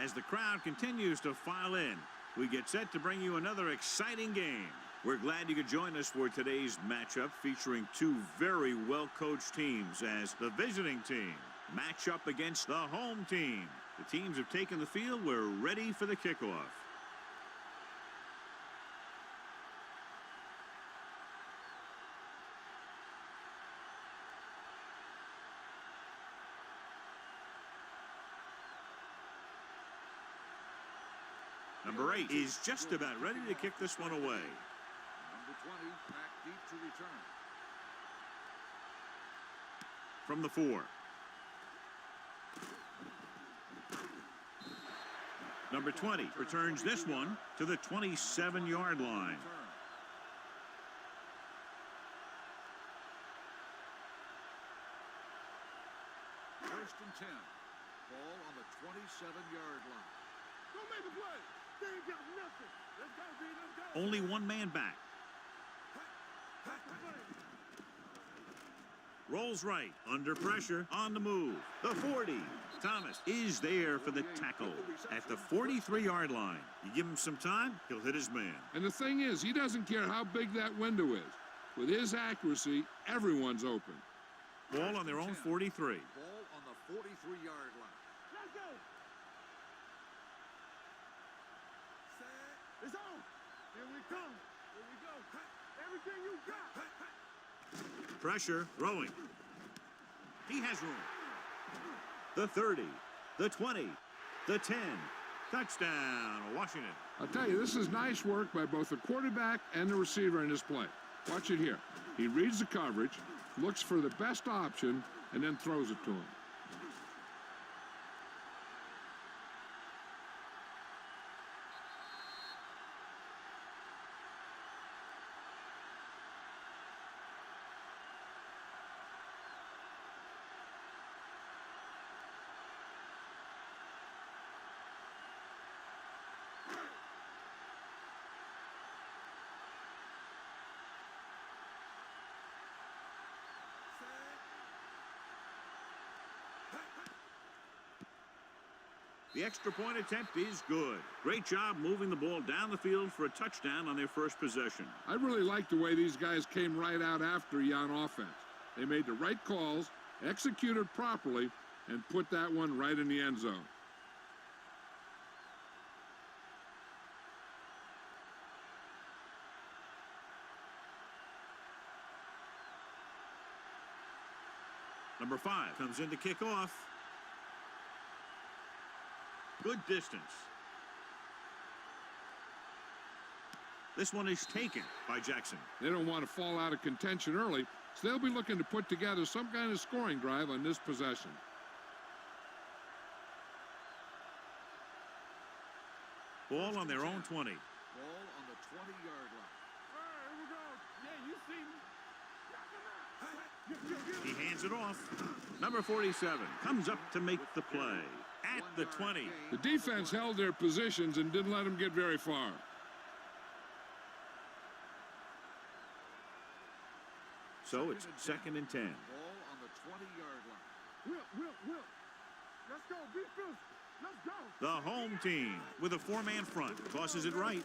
As the crowd continues to file in, we get set to bring you another exciting game. We're glad you could join us for today's matchup featuring two very well-coached teams as the visiting team match up against the home team. The teams have taken the field. We're ready for the kickoff. Number 8 is just about ready to kick this one away. Number 20, back deep to return. From the 4. Number 20 returns this one to the 27-yard line. First and 10. Ball on the 27-yard line. Don't make the play. They ain't got nothing. Let's go, B. Let's go. Only one man back. Rolls right, under pressure, on the move. The 40. Thomas is there for the tackle at the 43-yard line. You give him some time, he'll hit his man. And the thing is, he doesn't care how big that window is. With his accuracy, everyone's open. Ball on their own 43. Ball on the 43-yard line. Let's go. It's on. Here we come. Here we go. Everything you got. Pressure, throwing. He has room. The 30, the 20, the 10. Touchdown, Washington. I'll tell you, this is nice work by both the quarterback and the receiver in this play. Watch it here. He reads the coverage, looks for the best option, and then throws it to him. The extra point attempt is good. Great job moving the ball down the field for a touchdown on their first possession. I really like the way these guys came right out after you on offense. They made the right calls, executed properly, and put that one right in the end zone. Number 5 comes in to kick off. Good distance. This one is taken by Jackson. They don't want to fall out of contention early, so they'll be looking to put together some kind of scoring drive on this possession. Ball on their own 20. Ball on the 20-yard line. All right, here we go. Yeah, you see me? He hands it off. Number 47 comes up to make the play at the 20. The defense held their positions and didn't let them get very far. So it's second and 10. Ball on the 20-yard line. Will. Let's go, defense. Let's go. The home team with a 4-man front tosses it right.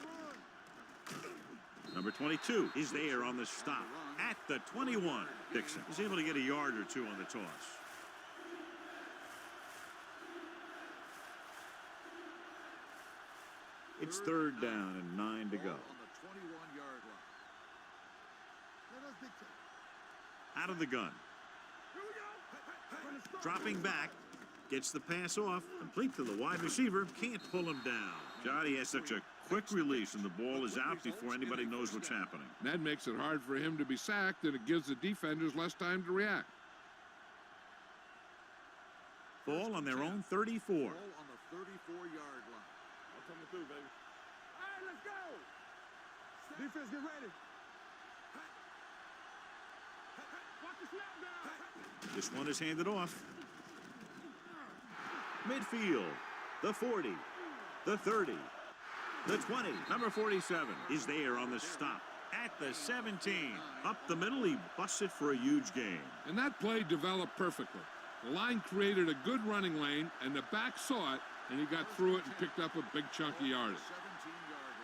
Number 22 is there on the stop at the 21. Dixon is able to get a yard or two on the toss. It's third down and 9 to go. On the 21-yard line. Let us dictate. Out of the gun. Here we go. Dropping back. Gets the pass off. Complete to the wide receiver. Can't pull him down. Johnny has such a quick release and the ball is out before anybody knows what's happening. That makes it hard for him to be sacked, and it gives the defenders less time to react. Ball on their own 34. Ball on the 34-yard line. I'm coming through, baby. All right, let's go. Defense, get ready. Watch the snap down. This one is handed off. Midfield. The 40. The 30. The 20. Number 47 is there on the stop at the 17. Up the middle, he busts it for a huge gain. And that play developed perfectly. The line created a good running lane, and the back saw it, and he got through it and picked up a big chunk of yardage. 17-yard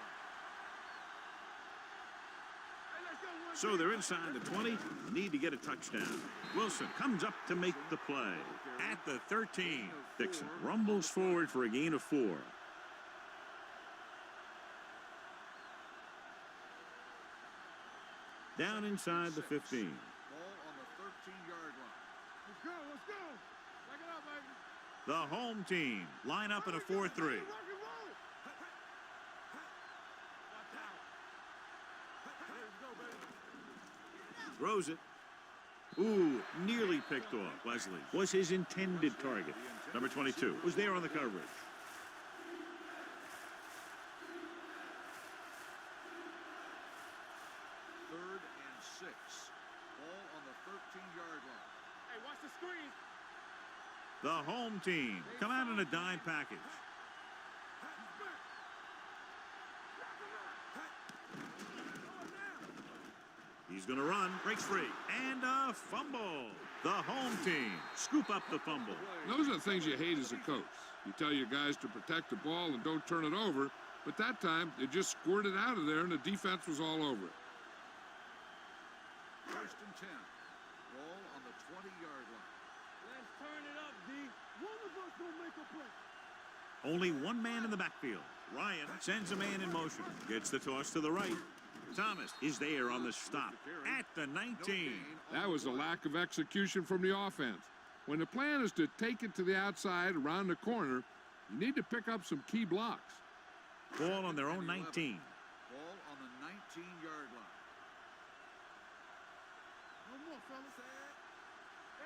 line. So they're inside the 20, need to get a touchdown. Wilson comes up to make the play at the 13. Dixon rumbles forward for a gain of 4. Down inside the 15. Ball on the 13-yard line. Let's go, let's go. Back it up, baby. The home team line up in a 4-3. Rock and roll. Watch out. Let's go, baby. Throws it. Ooh, nearly picked off. Leslie was his intended target. Number 22 was there on the coverage. Third and 6. Ball on the 13-yard line. Hey, watch the screen. The home team come out in a dime package. He's going to run, breaks free, and a fumble. The home team scoop up the fumble. Those are the things you hate as a coach. You tell your guys to protect the ball and don't turn it over, but that time they just squirted out of there and the defense was all over it. First and 10. Ball on the 20-yard line. Let's turn it up, D. One of us will make a play. Only one man in the backfield. Ryan sends a man in motion. Gets the toss to the right. Thomas is there on the stop at the 19. That was a lack of execution from the offense. When the plan is to take it to the outside around the corner, you need to pick up some key blocks. Ball on their own 19. Ball on the 19-yard line. No more, fellas.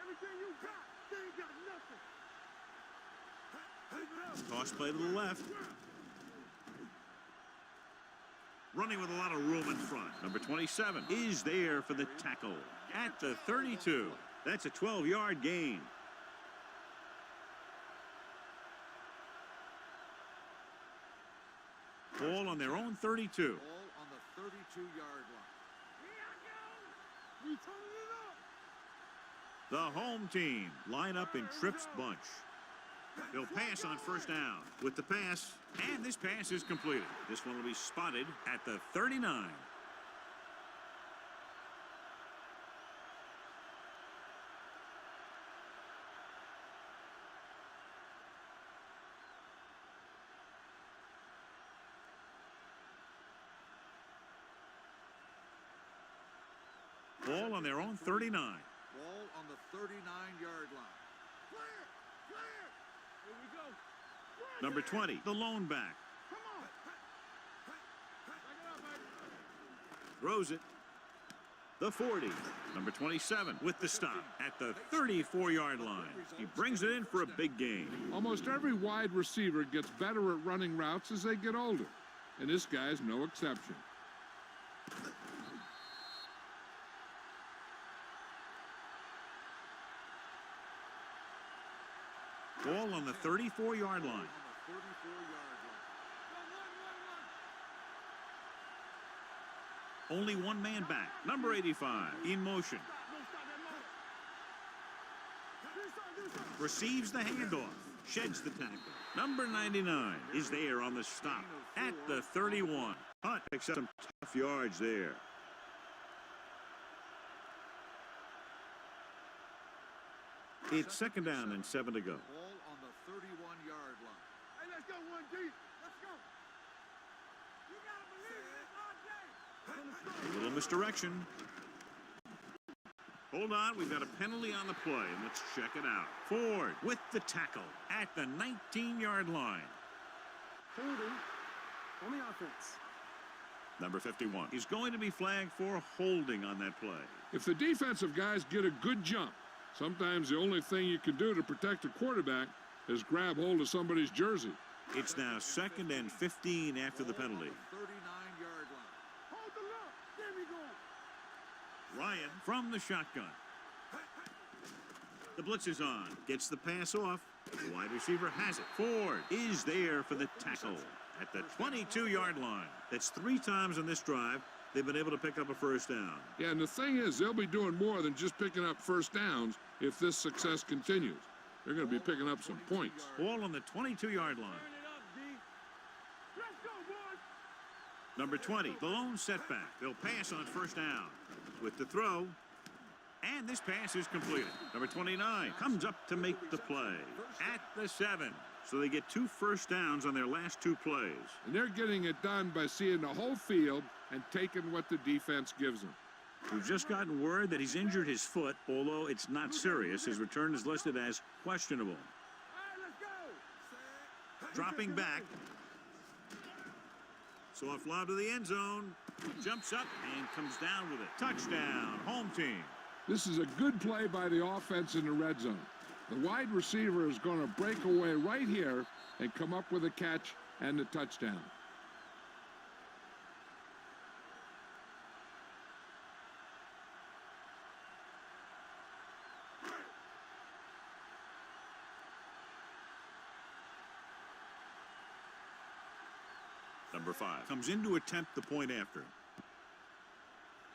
Everything you got, they ain't got nothing. Toss play to the left. Running with a lot of room in front. Number 27 is there for the tackle at the 32. That's a 12-yard gain. Ball on their own 32. Ball on the 32-yard line. We turning it up. The home team line up in Tripp's bunch. They'll pass on first down with the pass, and this pass is completed. This one will be spotted at the 39. Ball on their own 39. Ball on the 39-yard line. Clear, clear. Here we go. Number 20, the lone back. Come on. Back it up, baby. Throws it. The 40. Number 27 with the stop at the 34-yard line. He brings it in for a big gain. Almost every wide receiver gets better at running routes as they get older, and this guy's no exception. Ball on the 34-yard line. On the 34-yard line. Only one man back. Number 85 in motion. Receives the handoff. Sheds the tackle. Number 99 is there on the stop at the 31. Hunt picks up some tough yards there. It's second down and 7 to go. Ball on the 31-yard line. Hey, let's go, 1D. Let's go. You gotta believe this, RJ. A little misdirection. Hold on, we've got a penalty on the play, and let's check it out. Ford with the tackle at the 19-yard line. Holding on the offense. Number 51 is going to be flagged for holding on that play. If the defensive guys get a good jump, sometimes the only thing you can do to protect a quarterback is grab hold of somebody's jersey. It's now second and 15 after the penalty. 39-yard line. Hold the look. There we go. Ryan from the shotgun. The blitz is on. Gets the pass off. The wide receiver has it. Ford is there for the tackle at the 22-yard line. That's 3 times on this drive they've been able to pick up a first down. Yeah, and the thing is, they'll be doing more than just picking up first downs. if this success continues. They're going to be picking up some points. Ball on the 22-yard line. Turn it up, D. Let's go, boys. Number 20, the lone setback. They'll pass on first down with the throw. And this pass is completed. Number 29 comes up to make the play at the 7. So they get 2 first downs on their last 2 plays. And they're getting it done by seeing the whole field and taking what the defense gives them. We've just gotten word that he's injured his foot, although it's not serious. His return is listed as questionable. All right, let's go. Dropping back. Soft lob to the end zone. Jumps up and comes down with it. Touchdown, home team. This is a good play by the offense in the red zone. The wide receiver is going to break away right here and come up with a catch and the touchdown. Number 5 comes in to attempt the point after.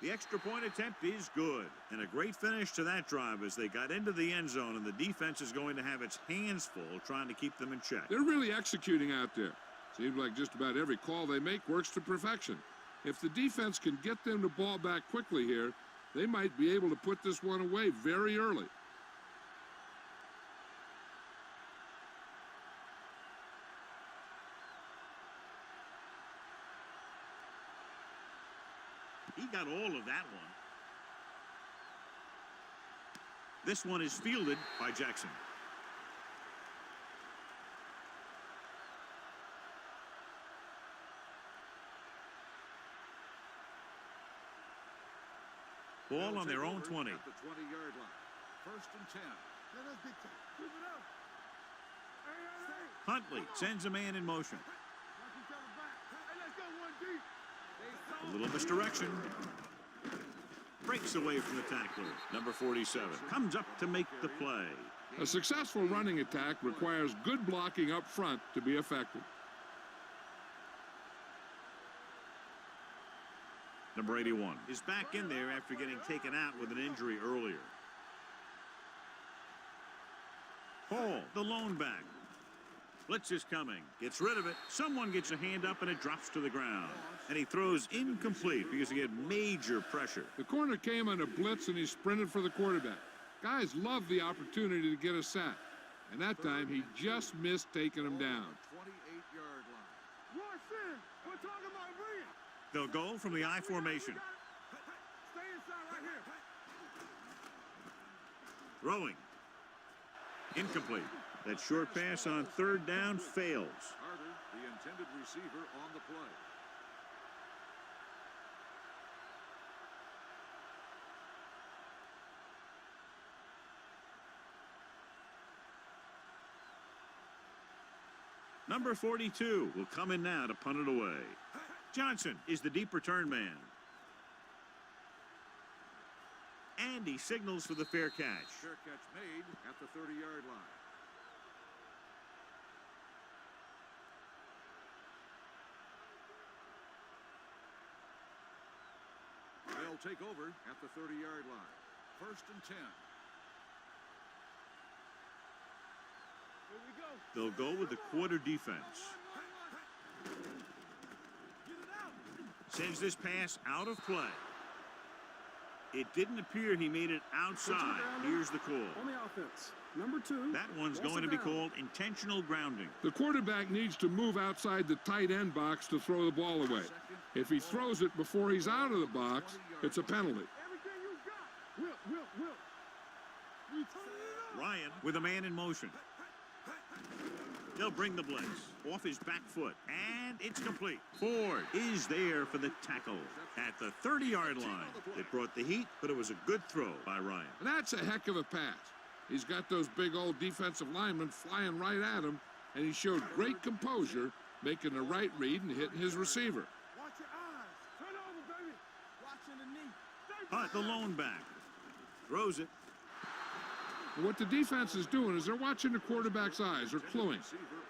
The extra point attempt is good. And a great finish to that drive as they got into the end zone, and the defense is going to have its hands full trying to keep them in check. They're really executing out there. Seems like just about every call they make works to perfection. If the defense can get them the ball back quickly here, they might be able to put this one away very early. He got all of that one. This one is fielded by Jackson. Ball on their own 20. At the 20-yard line. First and 10. Let us get that. Keep it up. Hey, hey, hey. Huntley sends a man in motion. Watch each other back. Hey, let's go, 1D. A little misdirection. Breaks away from the tackler. Number 47 comes up to make the play. A successful running attack requires good blocking up front to be effective. Number 81 is back in there after getting taken out with an injury earlier. Hall, the lone back. Blitz is coming. Gets rid of it. Someone gets a hand up and it drops to the ground. And he throws incomplete because he had major pressure. The corner came on a blitz and he sprinted for the quarterback. Guys love the opportunity to get a sack. And that time he just missed taking him down. 28-yard line. Rush in. We're talking about real. They'll go from the I formation. Stay inside right here. Throwing. Incomplete. That short pass on third down fails. Carter, the intended receiver, on the play. Number 42 will come in now to punt it away. Johnson is the deep return man. And he signals for the fair catch. Fair catch made at the 30-yard line. They'll take over at the 30-yard line. First and 10. Here we go. They'll go with the quarter defense. Get it out. Sends this pass out of play. It didn't appear he made it outside. Here's the call. On the offense, number 2. That one's going to be called intentional grounding. The quarterback needs to move outside the tight end box to throw the ball away. If he throws it before he's out of the box, it's a penalty. Everything you got. Will. We turn it up. Ryan with a man in motion. They'll bring the blitz off his back foot, and it's complete. Ford is there for the tackle at the 30-yard line. It brought the heat, but it was a good throw by Ryan. And that's a heck of a pass. He's got those big old defensive linemen flying right at him, and he showed great composure, making the right read and hitting his receiver. Watch your eyes. Turn over, baby. Watching the knee. Hunt, the lone back, throws it. And what the defense is doing is they're watching the quarterback's eyes. They're cluing.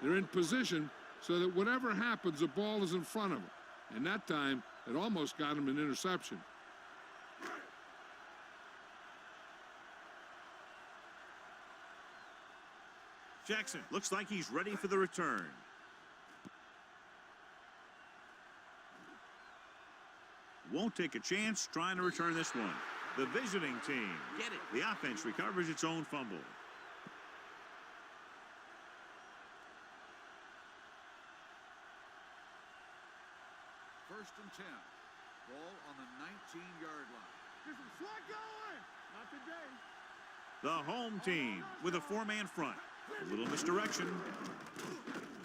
They're in position so that whatever happens, the ball is in front of them. And that time, it almost got him an interception. Jackson looks like he's ready for the return. Won't take a chance trying to return this one. The visiting team get it. The offense recovers its own fumble. First and 10. Ball on the 19-yard line. Get some slack going. Not today. The home team with a four-man front. A little misdirection.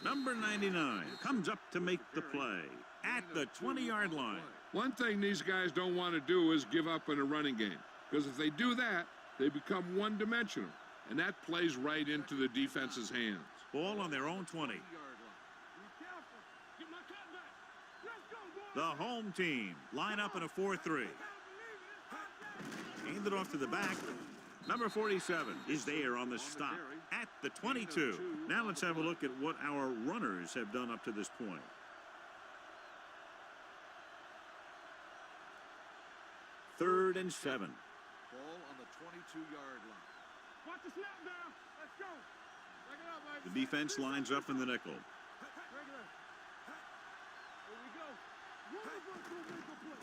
Number 99 comes up to make the play at the 20-yard line. One thing these guys don't want to do is give up in a running game, because if they do that, they become one-dimensional, and that plays right into the defense's hands. Ball on their own 20. Be careful. Get my cut back. Let's go, boys. The home team line up in a 4-3. Hand it off to the back. Number 47 is there on the stop at the 22. Now let's have a look at what our runners have done up to this point. Third and 7. Ball on the 22-yard line. Watch the snap now. Let's go. Break it up, baby. The defense lines up in the nickel. Break it up. Here we go. One of us will make a play.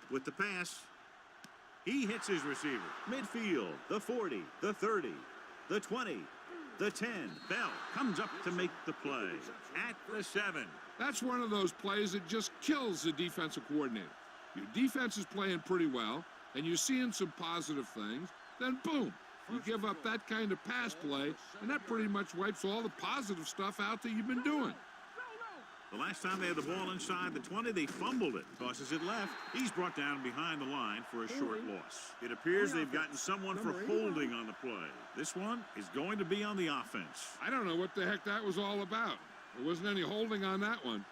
With the pass, he hits his receiver. Midfield, the 40, the 30, the 20, the 10. Bell comes up to make the play at the 7. That's one of those plays that just kills the defensive coordinator. Your defense is playing pretty well, and you're seeing some positive things, then boom, you give up that kind of pass play, and that pretty much wipes all the positive stuff out that you've been doing. The last time they had the ball inside the 20, they fumbled it. Tosses it left. He's brought down behind the line for a short loss. It appears they've gotten someone for holding on the play. This one is going to be on the offense. I don't know what the heck that was all about. There wasn't any holding on that one.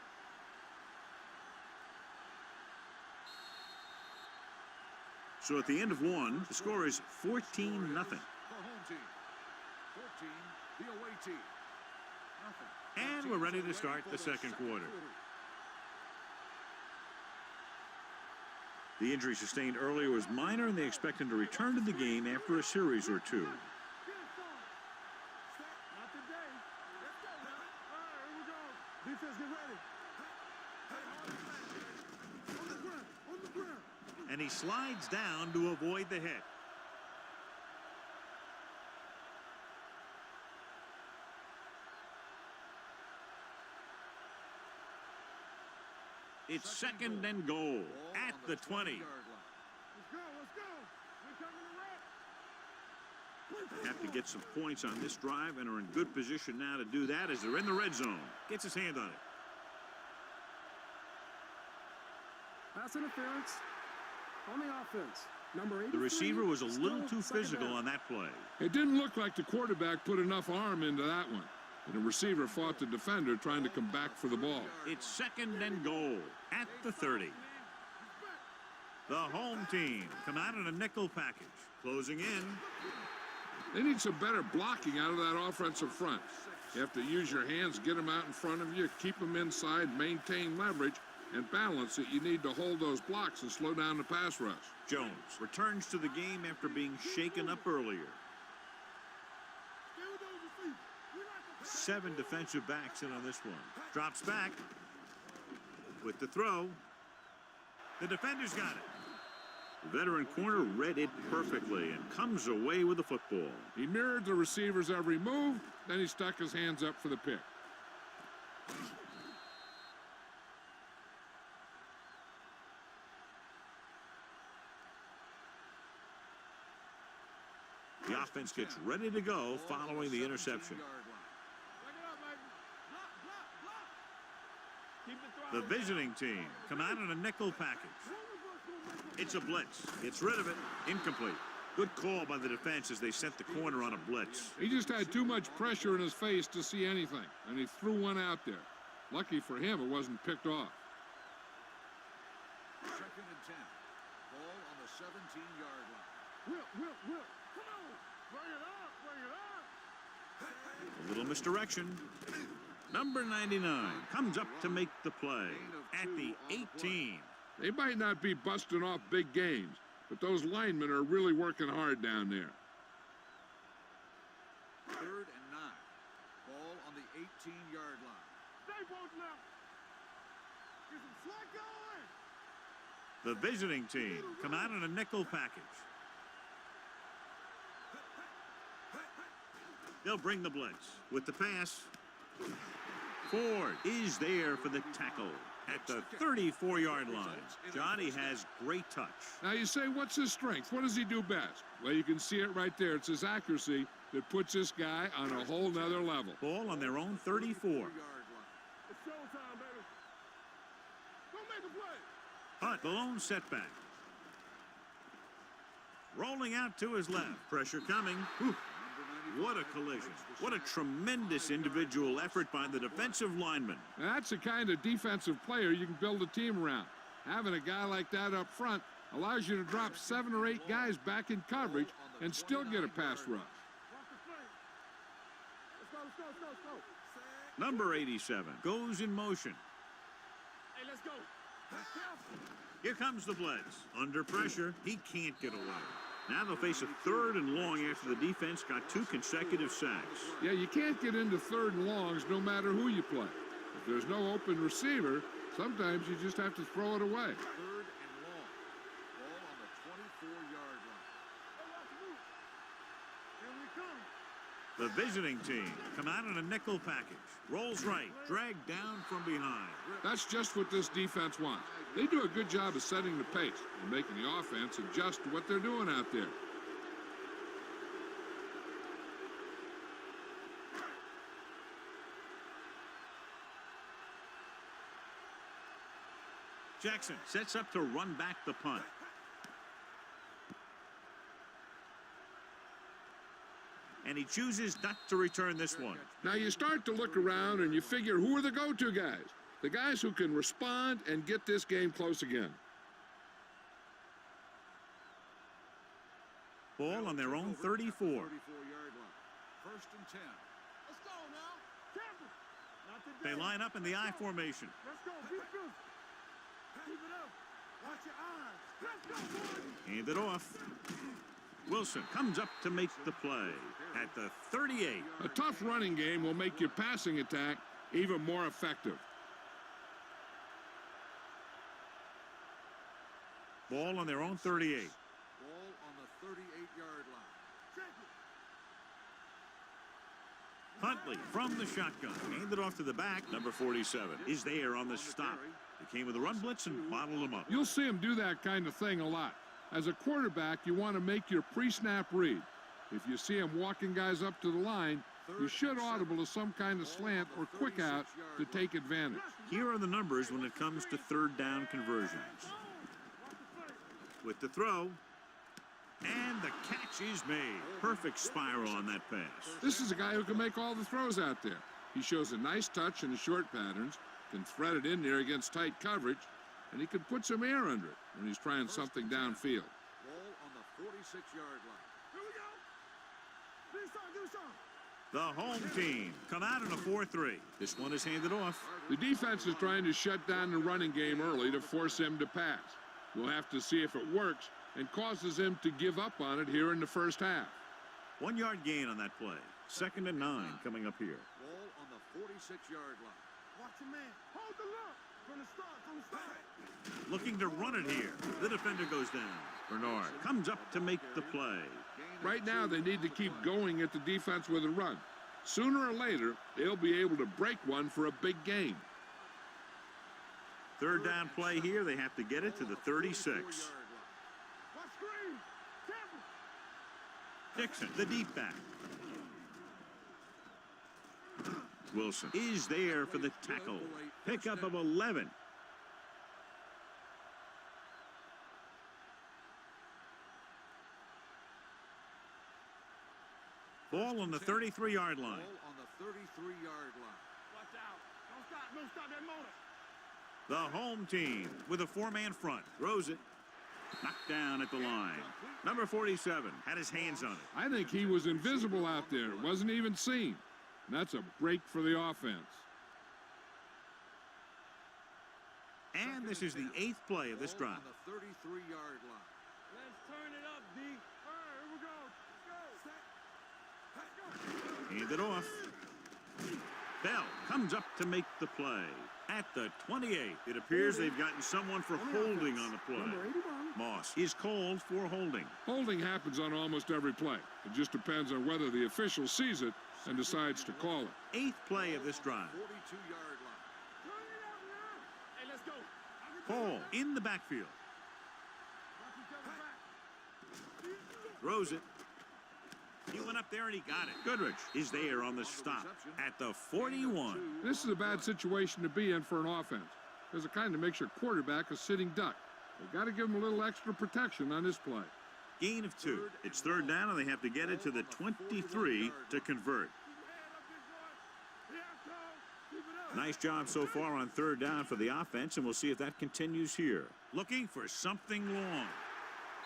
So at the end of one, the score is 14-0. The home team. 14, the away team. Nothing. And we're ready to start the second quarter. The injury sustained earlier was minor, and they expect him to return to the game after a series or two. Not today. Let's go now. All right, here we go. Defense, get ready. On the ground. On the ground. And he slides down to avoid the hit. It's second and goal at the 20. Let's go. Let's go. We coming to wreck. Have to get some points on this drive and are in good position now to do that as they're in the red zone. Gets his hand on it. Pass interference on the offense. Number 8. The receiver was a little too physical on that play. It didn't look like the quarterback put enough arm into that one. And the receiver fought the defender trying to come back for the ball. It's second and goal at the 30. The home team come out in a nickel package. Closing in. They need some better blocking out of that offensive front. You have to use your hands, get them out in front of you, keep them inside, maintain leverage, and balance it. You need to hold those blocks and slow down the pass rush. Jones returns to the game after being shaken up earlier. 7 defensive backs in on this one. Drops back with the throw. The defender's got it. The veteran corner read it perfectly and comes away with the football. He mirrored the receiver's every move, then he stuck his hands up for the pick. The offense gets ready to go following the interception. The visiting team come out in a nickel package. It's a blitz. Gets rid of it. Incomplete. Good call by the defense as they sent the corner on a blitz. He just had too much pressure in his face to see anything, and he threw one out there. Lucky for him, it wasn't picked off. Second and 10. Ball on the 17-yard line. Whip. Come on. Bring it up. A little misdirection. Number 99 comes up to make the play at the 18. They might not be busting off big games, but those linemen are really working hard down there. Third and 9. 18-yard line. Stay both now. Get some slack going. The visiting team come out in a nickel package. They'll bring the blitz with the pass. Ford is there for the tackle at the 34-yard line. Johnny has great touch. Now you say, what's his strength? What does he do best? Well, you can see it right there. It's his accuracy that puts this guy on a whole nother level. Ball on their own 34. Yard line. It's showtime, baby. Go make a play. Hunt, the lone setback. Rolling out to his left. Pressure coming. Whew. What a collision. What a tremendous individual effort by the defensive lineman. Now, that's the kind of defensive player you can build a team around. Having a guy like that up front allows you to drop 7 or 8 guys back in coverage and still get a pass rush. Watch the play. Let's go. Number 87 goes in motion. Hey, let's go. Here comes the blitz. Under pressure, he can't get away. Now they'll face a 3rd and long after the defense got 2 consecutive sacks. Yeah, you can't get into 3rd and longs no matter who you play. If there's no open receiver, sometimes you just have to throw it away. 3rd and long. Ball on the 24-yard line. Hey, watch the move. Here we come. The visiting team come out in a nickel package. Rolls right, dragged down from behind. That's just what this defense wants. They do a good job of setting the pace and making the offense adjust to what they're doing out there. Jackson sets up to run back the punt. And he chooses not to return this one. Now you start to look around and you figure, who are the go-to guys? The guys who can respond and get this game close again. Ball on their own 34. 34-yard line. 1st and 10. Let's go now. Careful. Not today. They line up in the I formation. Let's go. Be physical. Keep it up. Watch your eyes. Let's go, boys. Hand it off. Wilson comes up to make the play at the 38. A tough running game will make your passing attack even more effective. Ball on their own 38. Ball on the 38-yard line. Check it. Huntley from the shotgun. Handed off to the back. Number 47 is there on the stop. He came with a run blitz and bottled him up. You'll see him do that kind of thing a lot. As a quarterback, you want to make your pre-snap read. If you see him walking guys up to the line, you should audible to some kind of slant or quick out to take advantage. Here are the numbers when it comes to 3rd down conversions. With the throw, and the catch is made. Perfect spiral on that pass. This is a guy who can make all the throws out there. He shows a nice touch in the short patterns, can thread it in there against tight coverage, and he can put some air under it when he's trying something downfield. Ball on the 46-yard line. Here we go. Do something. The home team come out in a 4-3. This one is handed off. The defense is trying to shut down the running game early to force him to pass. We'll have to see if it works and causes him to give up on it here in the first half. 1 yard gain on that play. 2nd and 9 coming up here. Ball on the 46-yard line. Watch your man. Hold the look. From the start. Looking to run it here. The defender goes down. Bernard comes up to make the play. Right now, they need to keep going at the defense with a run. Sooner or later, they'll be able to break one for a big gain. 3rd down play here. They have to get it to the 36. Watch screen. Careful. Dixon, the deep back. Wilson is there for the tackle. Pickup of 11. Ball on the 33-yard line. Ball on the 33-yard line. Watch out. Don't stop that motor. The home team with a 4-man front. Throws it. Knocked down at the line. Number 47 had his hands on it. I think he was invisible out there. Wasn't even seen. And that's a break for the offense. And this is the 8th play of this Ball drive. on the 33-yard line. Let's turn it up, D. All right, here we go. Let's go. Hand it off. Bell comes up to make the play. At the 28, it appears they've gotten someone for holding on the play. Number 81. Moss is called for holding. Holding happens on almost every play. It just depends on whether the official sees it and decides to call it. 8th play of this drive. 42-yard line. Turn it out now. Hey, let's go. Paul in the backfield. Watch each other back. Throws it. He went up there and he got it. Goodrich is there on the stop at the 41. This is a bad situation to be in for an offense, because it kind of makes your quarterback a sitting duck. They've got to give him a little extra protection on this play. Gain of 2. It's 3rd down and they have to get it to the 23 to convert. Nice job so far on 3rd down for the offense, and we'll see if that continues here. Looking for something long.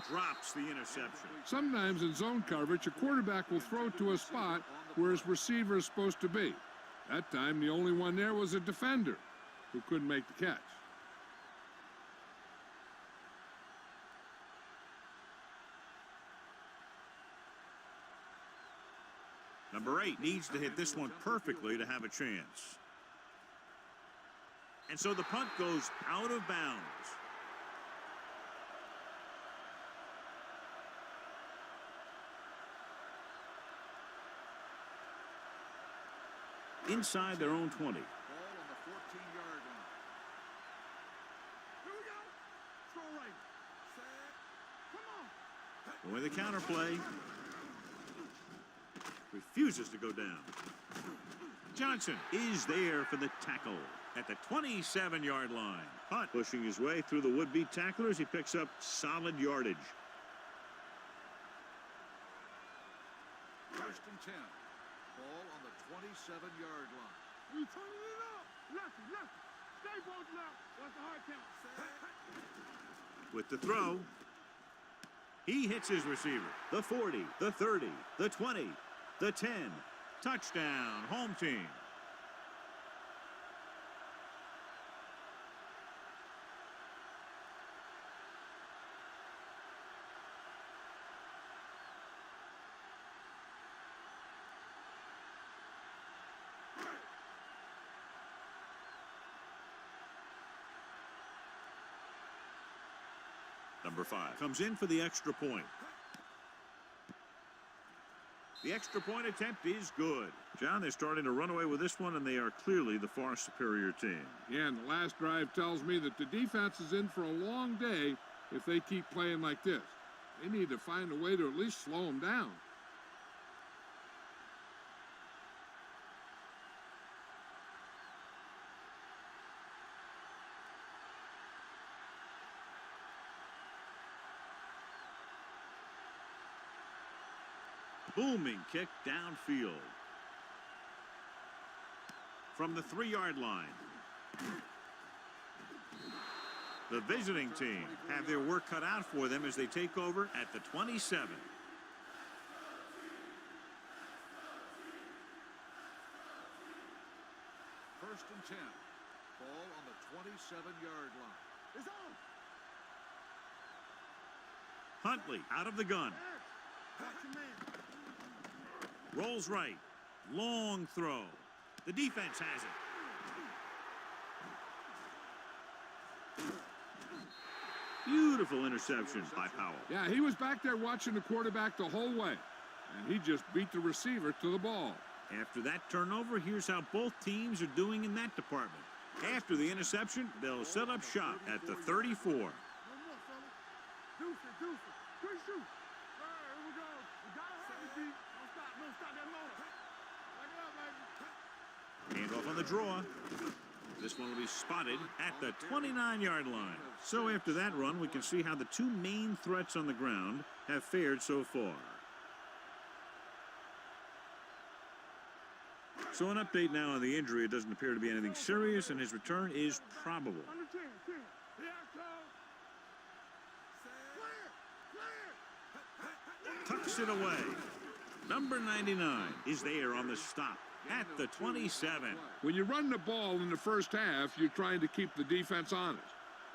Drops the interception. Sometimes in zone coverage, a quarterback will throw to a spot where his receiver is supposed to be. That time, the only one there was a defender who couldn't make the catch. Number 8 needs to hit this one perfectly to have a chance. And so the punt goes out of bounds. Inside their own 20. Ball on the 14-yard line. Here we go. Throw right. Set. Come on. With the counter play. Refuses to go down. Johnson is there for the tackle at the 27-yard line. Hunt pushing his way through the would-be tacklers. He picks up solid yardage. 1st and 10. Ball on the 27-yard line. We turning it up. Lefty. Stay both left. What's the hard count? With the throw. He hits his receiver. The 40, the 30, the 20, the 10. Touchdown, home team. Number 5 comes in for the extra point. The extra point attempt is good. John, they're starting to run away with this one, and they are clearly the far superior team. Yeah, and the last drive tells me that the defense is in for a long day if they keep playing like this. They need to find a way to at least slow them down. Booming kick downfield. From the 3-yard line. The visiting team have their work cut out for them as they take over at the 27. 1st and 10. Ball on the 27-yard line. It's on. Huntley out of the gun. Watch your man. Rolls right. Long throw. The defense has it. Beautiful interception by Powell. Yeah, he was back there watching the quarterback the whole way, and he just beat the receiver to the ball. After that turnover, here's how both teams are doing in that department. After the interception, they'll set up shop at the 34. No more, fella. Deuce it. Quick shoot. All right, here we go. We gotta have it, D. Don't stop that motor. Back it up, baby. Hand off on the draw. This one will be spotted at the 29-yard line. So after that run, we can see how the two main threats on the ground have fared so far. So an update now on the injury. It doesn't appear to be anything serious, and his return is probable. On the 10. Yeah, Cole. Tucks it away. Number 99 is there on the stop at the 27. When you run the ball in the first half, you're trying to keep the defense honest.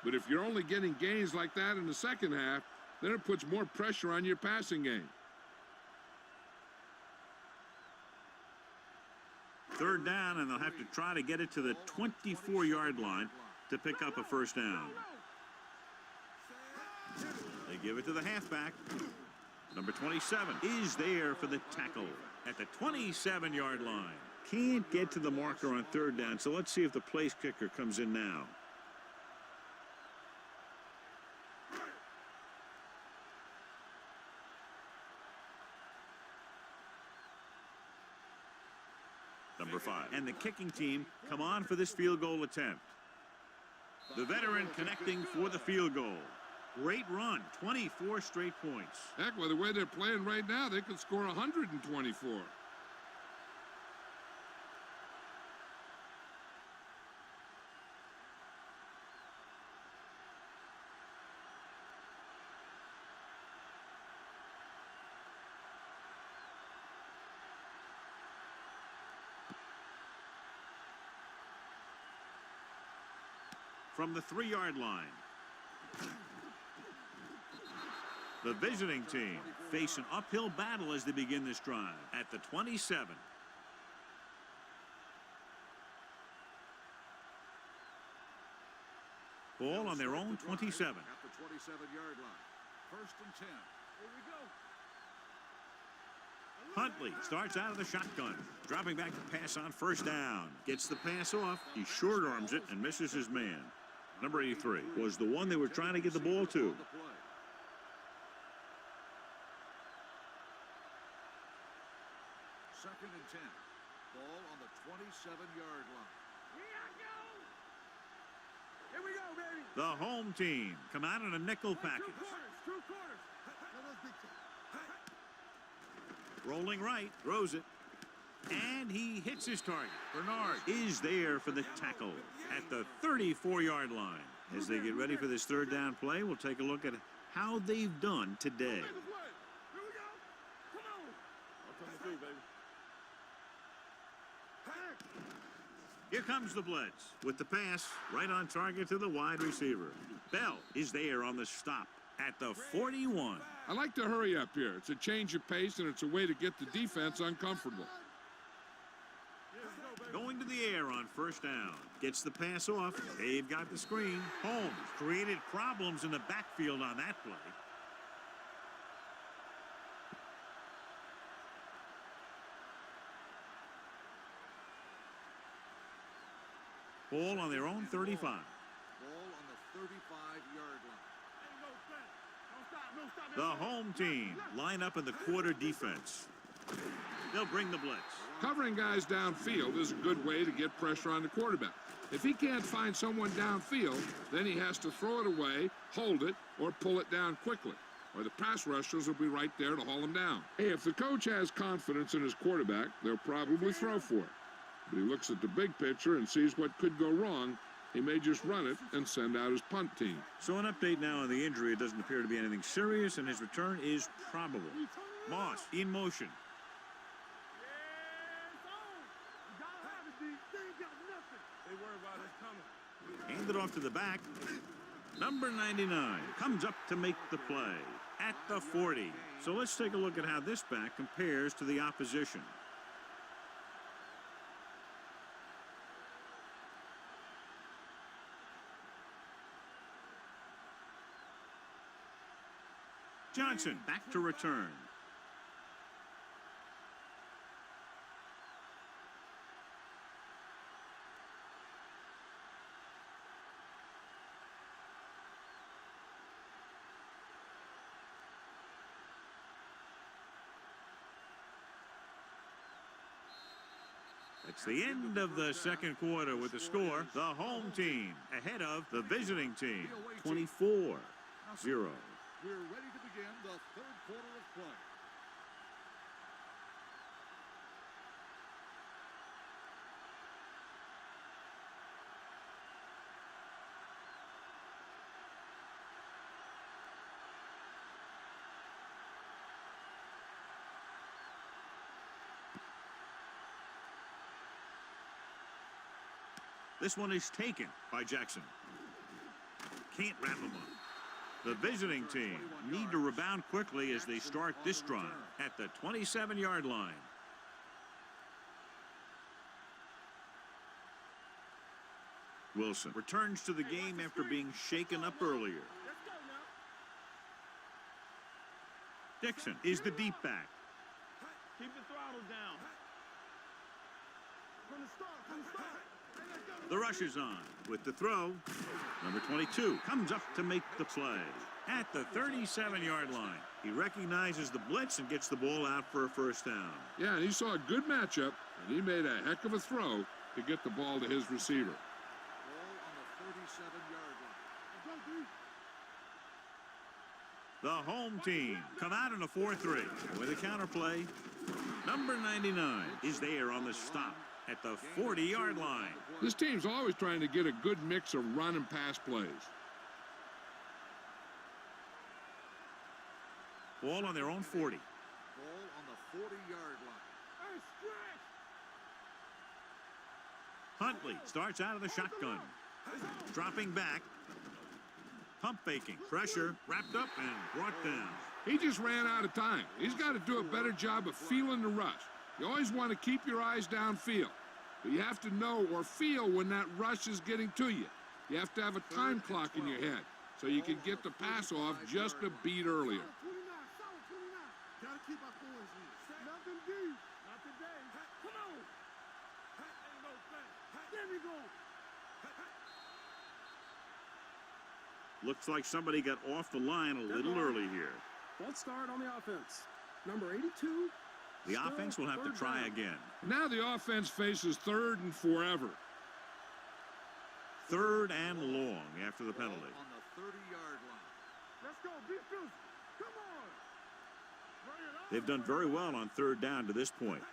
But if you're only getting gains like that in the second half, then it puts more pressure on your passing game. Third down, and they'll have to try to get it to the 24-yard line to pick up a first down. They give it to the halfback. Number 27 is there for the tackle at the 27-yard line. Can't get to the marker on third down, so let's see if the place kicker comes in now. Number 5. And the kicking team come on for this field goal attempt. The veteran connecting for the field goal. Great run, 24 straight points. Heck, with the way they're playing right now, they could score 124. From the 3-yard line. The visiting team face an uphill battle as they begin this drive at the 27. Ball on their own 27. At the 27-yard line. First and 10. Here we go. Huntley starts out of the shotgun, dropping back to pass on first down. Gets the pass off. He short arms it and misses his man. Number 83 was the one they were trying to get the ball to. Second and 10. Ball on the 27-yard line. Here we go, baby. The home team come out in a nickel package. Two quarters. Rolling right, throws it. And he hits his target. Bernard is there for the tackle at the 34-yard line. As they get ready for this third down play, we'll take a look at how they've done today. Here we go. Come on. I'm coming through, baby. Here comes the blitz with the pass right on target to the wide receiver. Bell is there on the stop at the 41. I like to hurry up here. It's a change of pace, and it's a way to get the defense uncomfortable. Going to the air on first down. Gets the pass off. They've got the screen. Holmes created problems in the backfield on that play. Ball on their own 35. Ball on the 35-yard line. The home team line up in the quarter defense. They'll bring the blitz. Covering guys downfield is a good way to get pressure on the quarterback. If he can't find someone downfield, then he has to throw it away, hold it, or pull it down quickly, or the pass rushers will be right there to haul him down. Hey, if the coach has confidence in his quarterback, they'll probably throw for it. But he looks at the big picture and sees what could go wrong. He may just run it and send out his punt team. So an update now on the injury. It doesn't appear to be anything serious, and his return is probable. Moss in motion. Handed off to the back. Number 99 comes up to make the play at the 40. So let's take a look at how this back compares to the opposition. Johnson back to return. It's the end of the second quarter with the score. The home team ahead of the visiting team, 24-0. We're ready to begin the third quarter of play. This one is taken by Jackson. Can't wrap him up. The visiting team need to rebound quickly as they start this drive at the 27-yard line. Wilson returns to the game after being shaken up earlier. Let's go now. Dixon is the deep back. Keep the throttle down. From the start, from the start. Hey, let's go. The rush is on with the throw. Number 22 comes up to make the play at the 37-yard line. He recognizes the blitz and gets the ball out for a first down. Yeah, and he saw a good matchup, and he made a heck of a throw to get the ball to his receiver. Ball on the 37-yard line. Let's go, D. The home team come out in a 4-3 with a counter play. Number 99 is there on the stop at the 40-yard line. This team's always trying to get a good mix of run and pass plays. Ball on their own 40. Ball on the 40-yard line. Hey, stretch. Huntley starts out of the shotgun. Dropping back. Pump faking. Pressure wrapped up and brought down. He just ran out of time. He's got to do a better job of feeling the rush. You always want to keep your eyes downfield, but you have to know or feel when that rush is getting to you. You have to have a time clock in your head so you can get the pass off just a beat earlier. 29, solid 29. Gotta keep our poise in. Nothing deep. Not today. Come on. Ain't no thing. There we go. Looks like somebody got off the line a little early here. False start on the offense. Number 82. The offense will have to try again. Now the offense faces third and forever. Third and long after the penalty. Ball on the 30-yard line. Let's go. Be physical. Come on. Bring it on. They've done very well on third down to this point.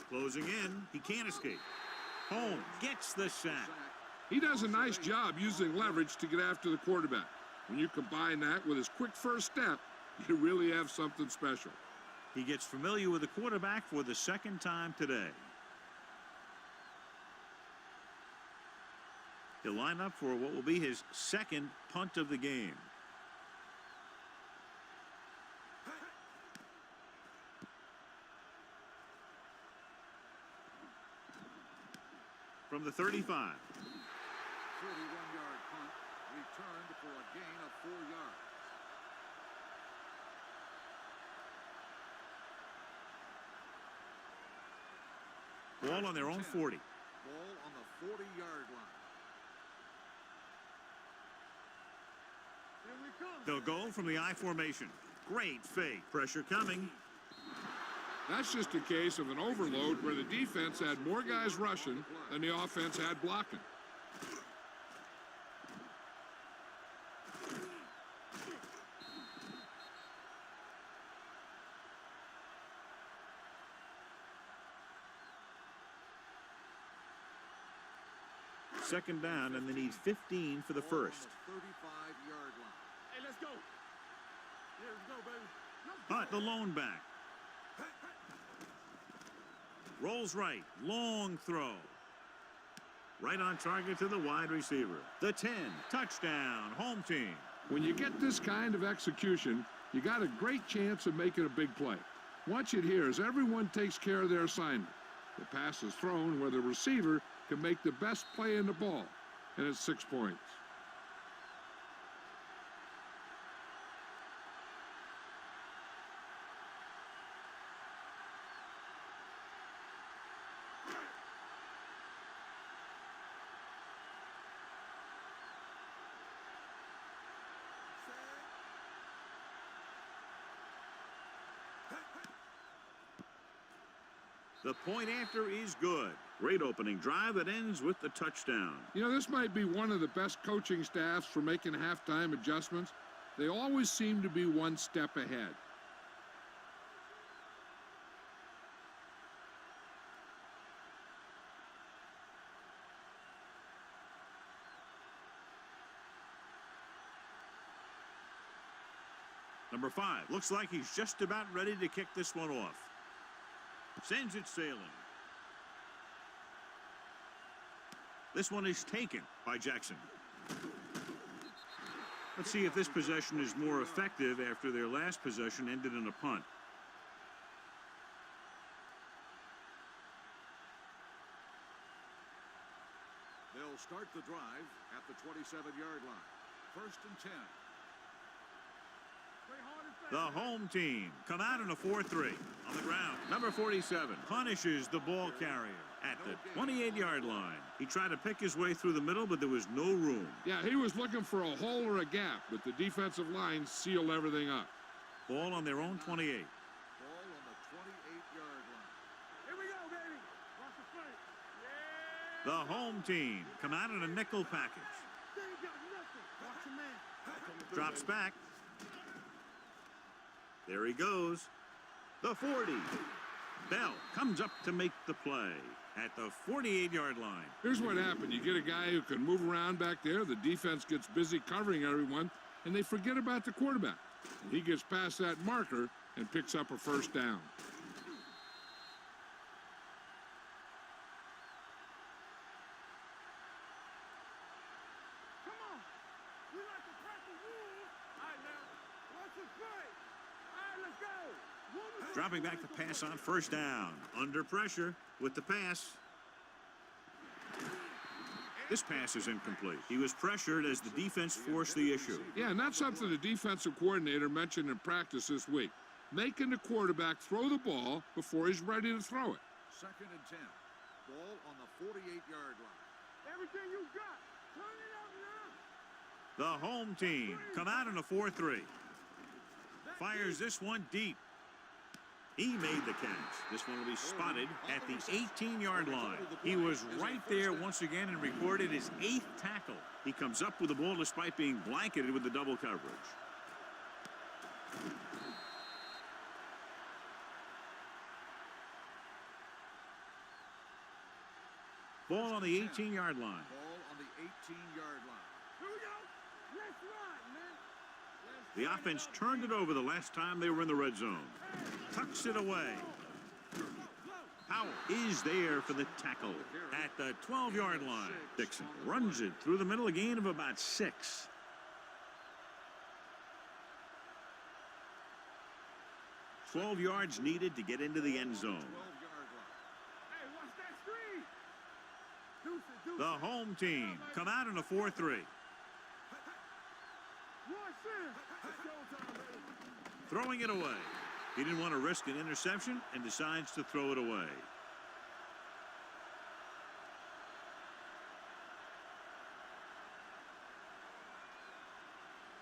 Closing in. He can't escape. Holmes gets the sack. He does a nice job using leverage to get after the quarterback. When you combine that with his quick first step, you really have something special. He gets familiar with the quarterback for the second time today. He'll line up for what will be his second punt of the game. From the 35. 41-yard punt, returned for a gain of 4 yards. Ball on their own 40. Ball on the 40-yard line. Here we come. They'll go from the I formation. Great fake. Pressure coming. That's just a case of an overload where the defense had more guys rushing than the offense had blocking. Second down, and they need 15 for the first. Ball on the 35-yard line. Hey, let's go. Here we go, baby. Let's go. Hunt, the lone back. Rolls right. Long throw. Right on target to the wide receiver. The 10. Touchdown. Home team. When you get this kind of execution, you got a great chance of making a big play. Watch it here as everyone takes care of their assignment. The pass is thrown where the receiver can make the best play in the ball, and it's 6 points. The point after is good. Great opening drive that ends with the touchdown. You know, this might be one of the best coaching staffs for making halftime adjustments. They always seem to be one step ahead. Number 5 looks like he's just about ready to kick this one off. Sends it sailing. This one is taken by Jackson. Let's see if this possession is more effective after their last possession ended in a punt. start the drive at the 27-yard line. First and 10. Play hard and fast. The home team come out in a 4-3 on the ground. Number 47 punishes the ball carrier at the 28-yard line. He tried to pick his way through the middle, but there was no room. Yeah, he was looking for a hole or a gap, but the defensive line sealed everything up. Ball on their own 28. Ball on the 28-yard line. Here we go, baby. Watch the play. Yeah. The home team come out in a nickel package. They ain't got nothing. Watch your man. Drops back. There he goes. The 40. Bell comes up to make the play at the 48-yard line. Here's what happened. You get a guy who can move around back there. The defense gets busy covering everyone, and they forget about the quarterback. He gets past that marker and picks up a first down. Come on. We like to crack the rules. All right, now. Watch the play. All right, let's go. Dropping back to pass on first down. Under pressure with the pass. This pass is incomplete. He was pressured as the defense forced the issue. Yeah, and that's something the defensive coordinator mentioned in practice this week. Making the quarterback throw the ball before he's ready to throw it. Second and 10. Ball on the 48-yard line. Everything you got. Turn it up now. The home team come out in a 4-3. Fires this one deep. He made the catch. This one will be spotted at the 18-yard line. He was right there once again and recorded his 8th tackle. He comes up with the ball despite being blanketed with the double coverage. Ball on the 18-yard line. Ball on the 18-yard line. Here we go. Let's run, man. The offense turned it over the last time they were in the red zone. Tucks it away. Powell is there for the tackle at the 12-yard line. Dixon runs it through the middle, a gain of about 6. "12 yards needed to get into the end zone. 12-yard line. Hey, watch that screen. Deuce it, deuce The it. home team come out in a 4-3. Watch this. It's showtime, baby. Throwing it away. He didn't want to risk an interception and decides to throw it away.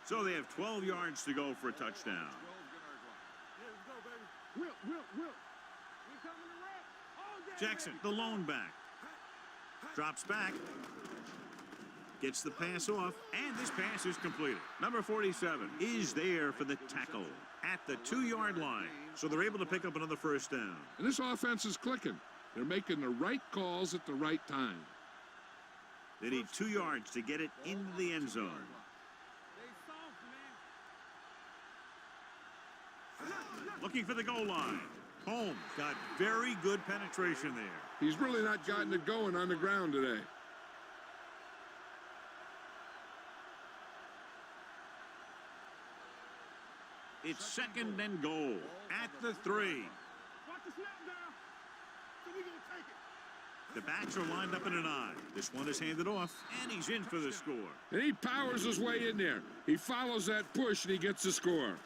So they have 12 yards to go for a touchdown. 12-yard line. Here we go, baby. Whip. We coming to wrap. All day, Jackson, baby. the lone back. Drops back. Gets the pass off, and this pass is completed. Number 47 is there for the tackle at the 2-yard line. So they're able to pick up another first down. And this offense is clicking. They're making the right calls at the right time. They need 2 yards to get it into the end zone. They soft, man. Looking for the goal line. Holmes got very good penetration there. He's really not gotten it going on the ground today. It's second and goal at the 3. Watch the snap down. So we gonna take it. The backs are lined up in an eye. This one is handed off, and he's in for the score. And he powers his way in there. He follows that push, and he gets the score.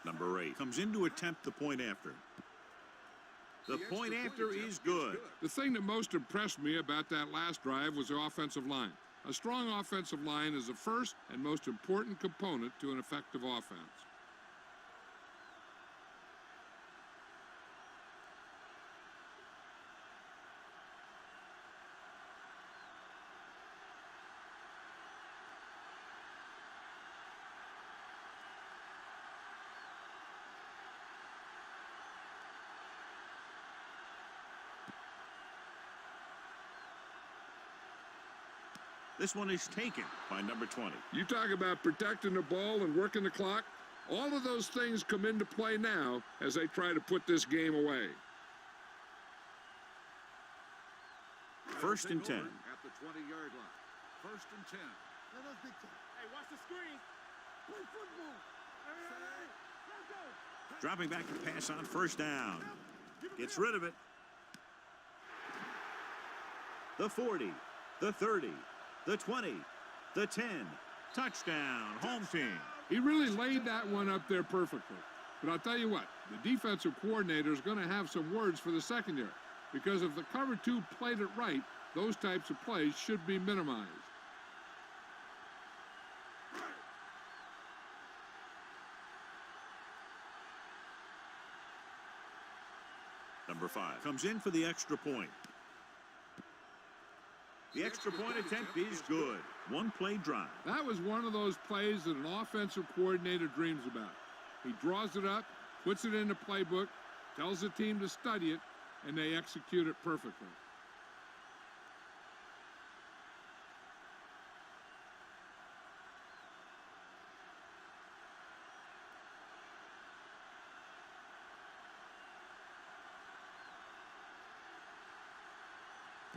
Number 8 comes in to attempt the point after. The point after is good. The thing that most impressed me about that last drive was the offensive line. A strong offensive line is the first and most important component to an effective offense. This one is taken by number 20. You talk about protecting the ball and working the clock. All of those things come into play now as they try to put this game away. First and 10. At 20-yard line. First and 10. Let us dictate. Hey, watch the screen. Play football. Hey, let's go. Dropping back to pass on first down. Gets rid of it. The 40, the 30, the 20, the 10. Touchdown, home team. He really laid that one up there perfectly. But I'll tell you what, the defensive coordinator is going to have some words for the secondary, because if the cover two played it right, those types of plays should be minimized. Number 5 comes in for the extra point. The extra point attempt is good. One play drive. That was one of those plays that an offensive coordinator dreams about. He draws it up, puts it in the playbook, tells the team to study it, and they execute it perfectly.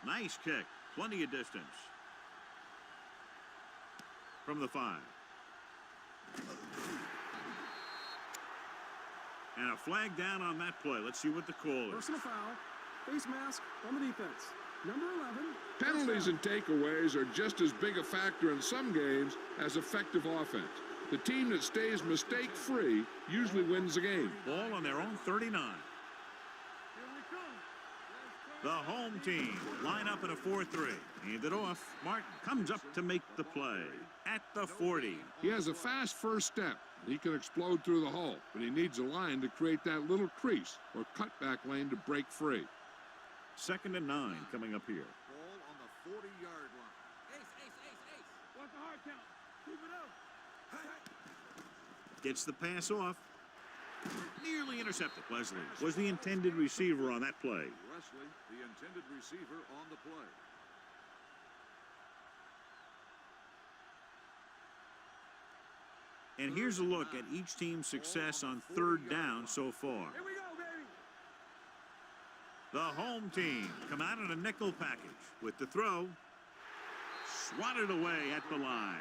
Nice kick. Plenty of distance. From the 5. And a flag down on that play. Let's see what the call is. Personal foul. Face mask on the defense. Number 11. Penalties and takeaways are just as big a factor in some games as effective offense. The team that stays mistake-free usually wins the game. Ball on their own 39. The home team line up in a 4-3. Hand it off. Martin comes up to make the play at the 40. He has a fast first step. He can explode through the hole, but he needs a line to create that little crease or cutback lane to break free. 2nd and 9 coming up here. Ball on the 40-yard line. Ace. Watch the hard count. Keep it up. Gets the pass off. Nearly intercepted. Leslie was the intended receiver on that play. Wesley, the intended receiver on the play. And here's a look at each team's success on 3rd down so far. Here we go, baby. The home team come out in a nickel package with the throw. Swatted away at the line.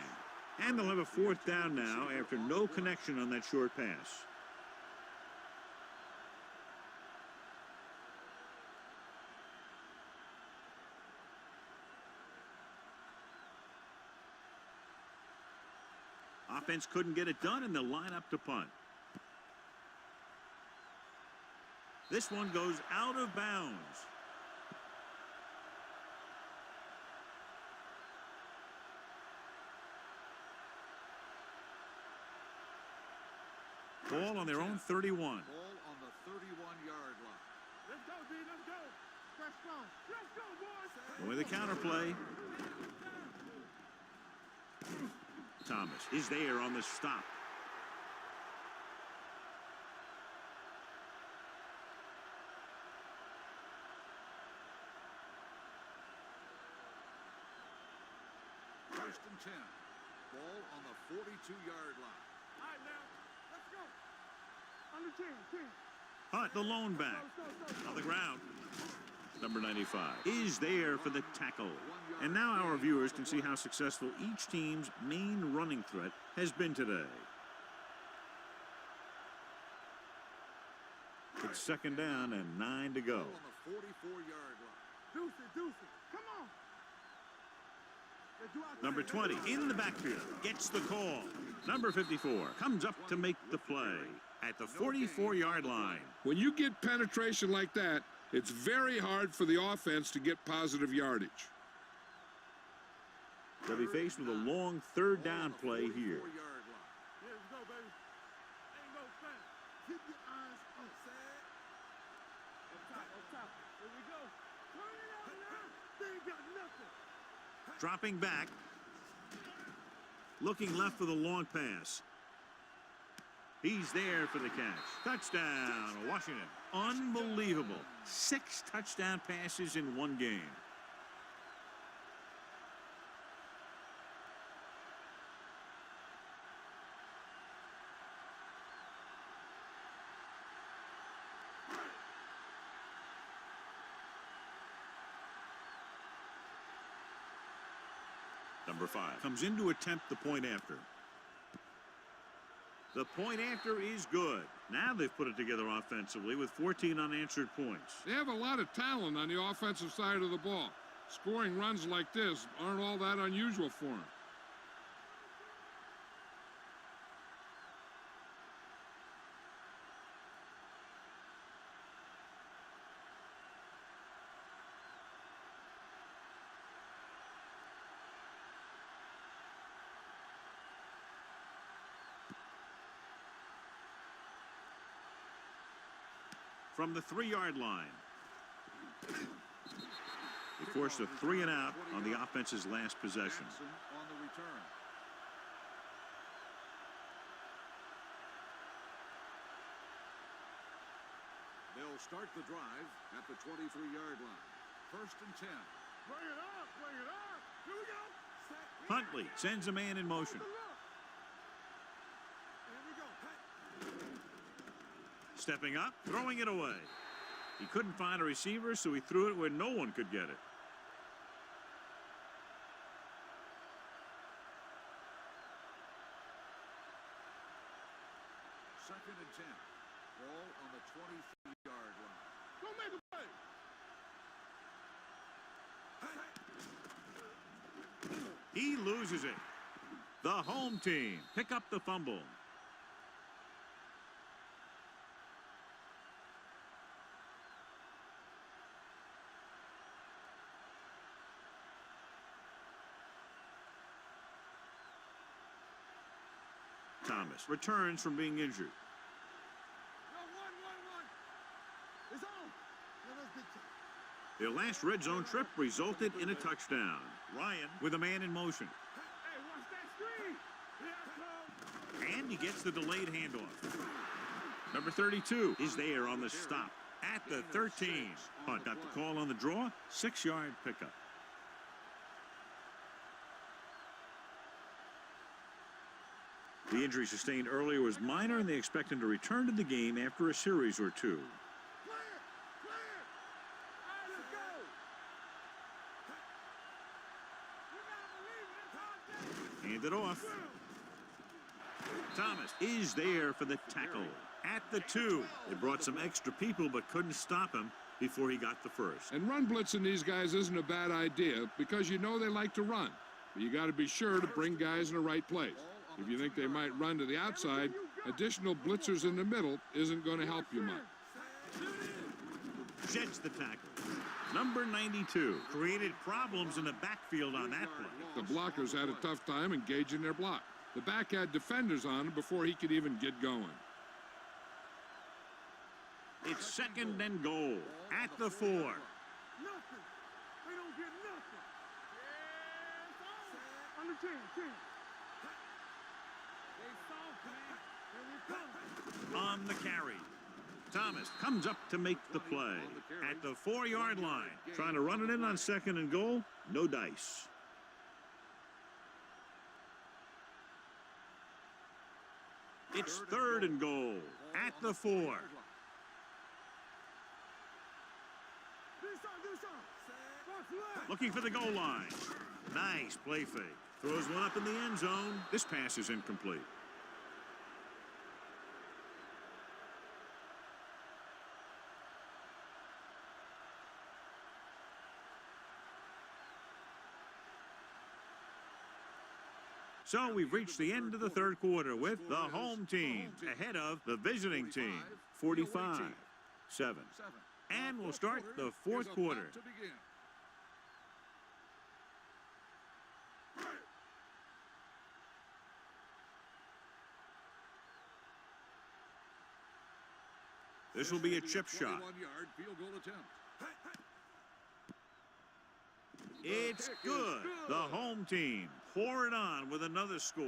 And they'll have a 4th down now after no connection on that short pass. Offense couldn't get it done, and they'll line up to punt. This one goes out of bounds. Ball on their own 31. Ball on the 31-yard line. Let's go, B. Let's go. Press strong. Let's go, boys. With a counterplay. Thomas is there on the stop. First and 10. Ball on the 42-yard line. All right, now. Let's go. Under 10. Hunt, the lone back. On the ground. Number 95 is there for the tackle. And now our viewers can see how successful each team's main running threat has been today. It's 2nd down and 9 to go. Ball on the 44-yard line. Deuce it. Come on. Let's do our Number thing. 20 in the backfield gets the call. Number 54 comes up to make the play at the 44-yard line. When you get penetration like that, it's very hard for the offense to get positive yardage. They'll be faced with a long 3rd down play here. 44-yard line. Yeah, let's go, baby. Ain't no fence. Keep your eyes up. Up top. Here we go. Turn it out now. They ain't got nothing. Dropping back. Looking left for the long pass. He's there for the catch. Touchdown, Washington. Unbelievable. 6 touchdown passes in one game. Number 5 comes in to attempt the point after. The point after is good. Now they've put it together offensively with 14 unanswered points. They have a lot of talent on the offensive side of the ball. Scoring runs like this aren't all that unusual for them. From the 3-yard line. They forced a 3 and out on the offense's last possession. Jackson on the return. They'll start the drive at the 23-yard line. 1st and 10. Bring it up, bring it up. Here we go. Set. Huntley sends a man in motion. Here we go. Hey. Stepping up, throwing it away. He couldn't find a receiver, so he threw it where no one could get it. Second and 10. Ball on the 23-yard line. Go make a play. He loses it. The home team pick up the fumble. Thomas returns from being injured. Go, one. It's on. Let us get you. Their last red zone trip resulted in a touchdown. Ryan with a man in motion. Hey, watch that screen. Here it comes. And he gets the delayed handoff. Number 32 is there on the stop at the 13. Hunt got the call on the draw. 6-yard pickup. The injury sustained earlier was minor, and they expect him to return to the game after a series or two. Clear. All right, let's go. You gotta believe it. It's our day. Hand it off. Thomas is there for the tackle at the 2. They brought some extra people but couldn't stop him before he got the first. And run blitzing these guys isn't a bad idea because you know they like to run. But you got to be sure to bring guys in the right place. If you think they might run to the outside, additional blitzers in the middle isn't going to help you much. Sheds the tackle. Number 92 created problems in the backfield on that play. The blockers had a tough time engaging their block. The back had defenders on him before he could even get going. It's 2nd and goal at the 4. Nothing. They don't get nothing. Yeah, on the 10. They soft, man. Here we come. On the carry. Thomas comes up to make the play at the 4-yard line. Trying to run it in on 2nd and goal. No dice. It's 3rd and goal at the 4. Do something. Watch left. Looking for the goal line. Nice play fake. Throws one up in the end zone. This pass is incomplete. So we've reached the end of the 3rd quarter with the home team ahead of the visiting team, 45-7. And we'll start the 4th quarter. This will be a chip shot. 21-yard field goal attempt. It's good. The home team pour it on with another score.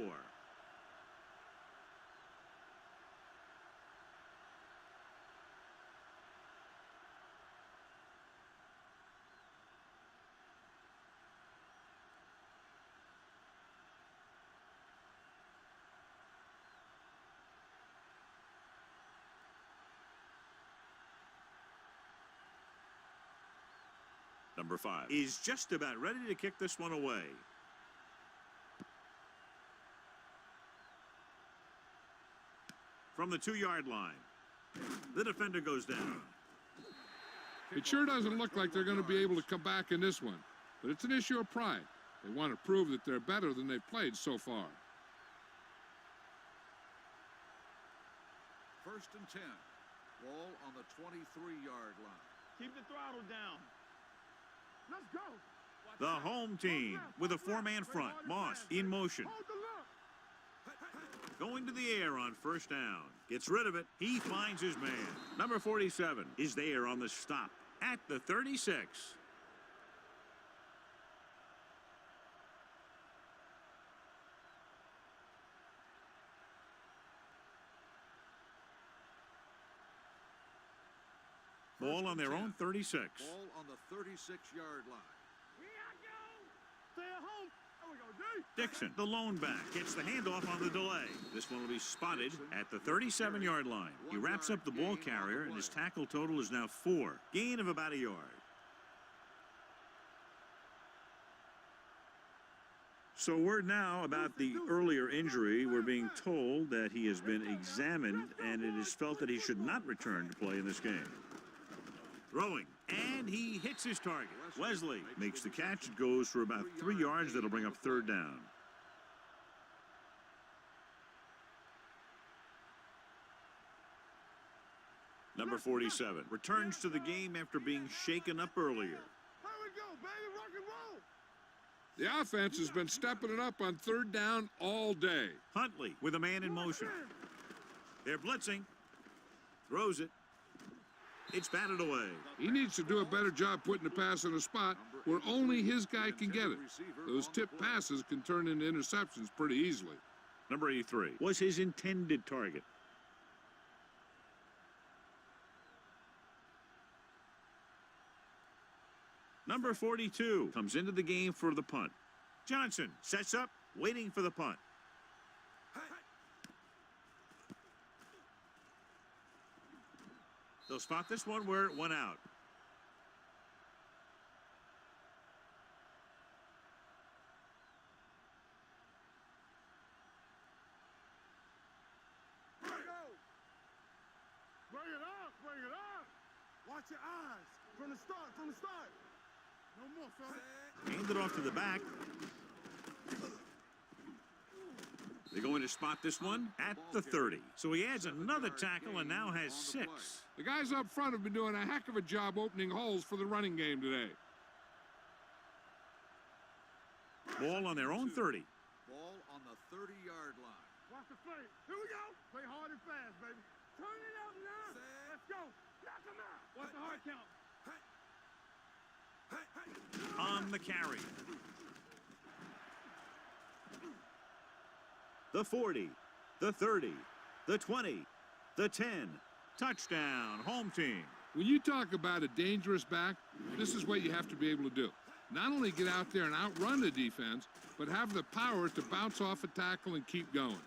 Number 5 is just about ready to kick this one away. from the 2-yard line. The defender goes down. It sure doesn't look like they're going to be able to come back in this one, but it's an issue of pride. They want to prove that they're better than they've played so far. 1st and 10. Ball on the 23-yard line. Keep the throttle down. Let's go. The home team with a 4-man front. Moss in motion. Hold the look. Going to the air on 1st down. Gets rid of it. He finds his man. Number 47 is there on the stop at the 36. Ball on their own 36. Ball on the 36-yard line. Here I go. Stay at home. There we go, D. Dixon, the lone back, gets the handoff on the delay. This one will be spotted at the 37-yard line. He wraps up the ball carrier, and his tackle total is now 4. Gain of about a yard. So word now about the earlier injury. We're being told that he has been examined, and it is felt that he should not return to play in this game. Throwing, and he hits his target. Wesley makes the catch. It goes for about 3 yards. That'll bring up 3rd down. Number 47 returns to the game after being shaken up earlier. Here we go, baby. Rock and roll. The offense has been stepping it up on 3rd down all day. Huntley with a man in motion. They're blitzing. Throws it. It's batted away. He needs to do a better job putting the pass in a spot where only his guy can get it. Those tip passes can turn into interceptions pretty easily. Number 83 was his intended target. Number 42 comes into the game for the punt. Johnson sets up, waiting for the punt. They'll spot this one where it went out. Bring it up, bring it up. Watch your eyes. From the start, from the start. No more, fella. Hand it off to the back. They're going to spot this one at the 30. So he adds another tackle and now has 6. The guys up front have been doing a heck of a job opening holes for the running game today. Ball on their own 30. Ball on the 30-yard line. Watch the play. Here we go. Play hard and fast, baby. Turn it up now. Let's go. Knock him out. Watch the hard count. On the carry. The 40, the 30, the 20, the 10. Touchdown, home team. When you talk about a dangerous back, this is what you have to be able to do. Not only get out there and outrun the defense, but have the power to bounce off a tackle and keep going.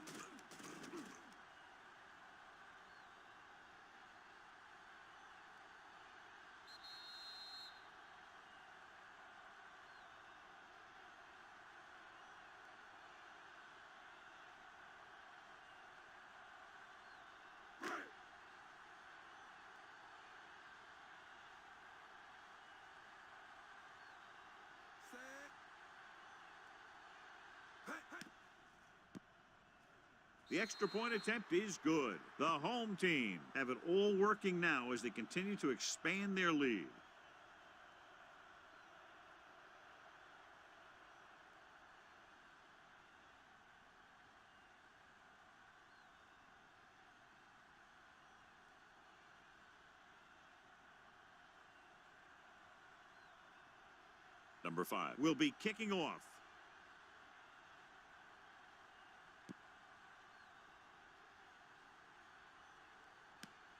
The extra point attempt is good. The home team have it all working now as they continue to expand their lead. Number 5 will be kicking off.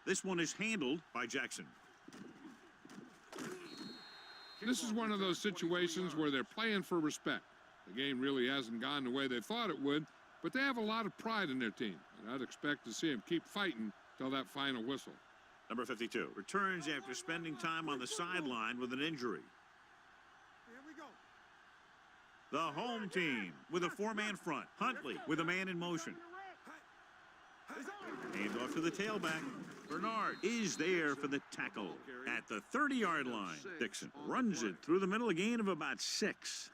This one is handled by Jackson. This is one of those situations where they're playing for respect. The game really hasn't gone the way they thought it would, but they have a lot of pride in their team, and I'd expect to see them keep fighting till that final whistle. Number 52 returns after spending time on the sideline with an injury. Here we go. The home team with a 4-man front. Huntley with a man in motion. Hand off to the tailback. Bernard is there for the tackle at the 30-yard line. Dixon runs it through the middle, a gain of about 6.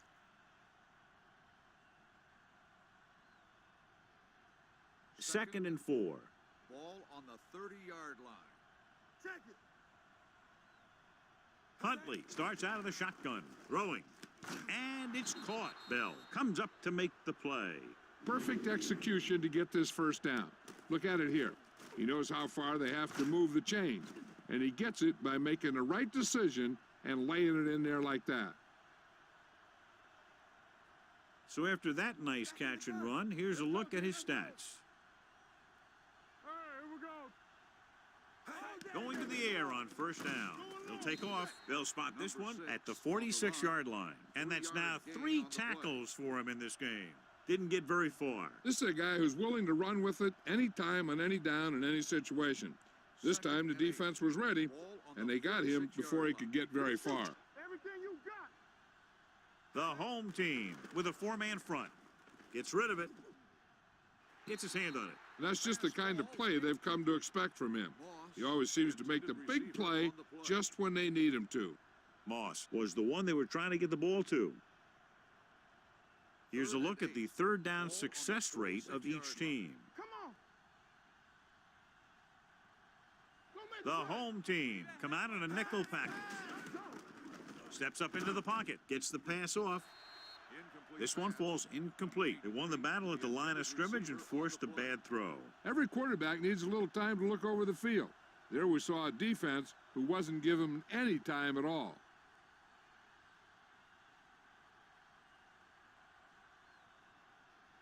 Second and 4. Ball on the 30-yard line. Check it. Huntley starts out of the shotgun, throwing, and it's caught. Bell comes up to make the play. Perfect execution to get this first down. Look at it here. He knows how far they have to move the chain, and he gets it by making the right decision and laying it in there like that. So after that nice catch and run, here's a look at his stats. Hey, here we go. Going to the air on first down. They'll take off. They'll spot this one at the 46-yard line. And that's now 3 tackles for him in this game. Didn't get very far. This is a guy who's willing to run with it anytime, on any down, in any situation. This time the defense was ready, and they got him before he could get very far. Everything you got. The home team with a 4-man front. Gets rid of it. Gets his hand on it. And that's just the kind of play they've come to expect from him. He always seems to make the big play just when they need him to. Moss was the one they were trying to get the ball to. Here's a look at the third down success rate of each team. Come on. Go make The play. home team come out in a nickel package. Steps up into the pocket, gets the pass off. This one falls incomplete. They won the battle at the line of scrimmage and forced a bad throw. Every quarterback needs a little time to look over the field. There we saw a defense who wasn't given any time at all.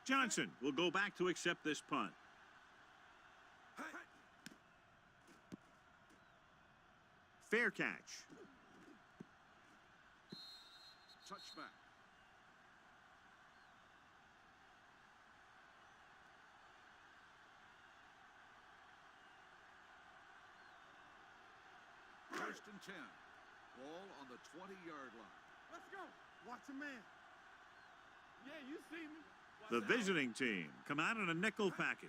Johnson will go back to accept this punt. Fair catch. Touchback. First and 10. Ball on the 20-yard line. Let's go. Watch a man. Yeah, you see me. The visiting team come out in a nickel package.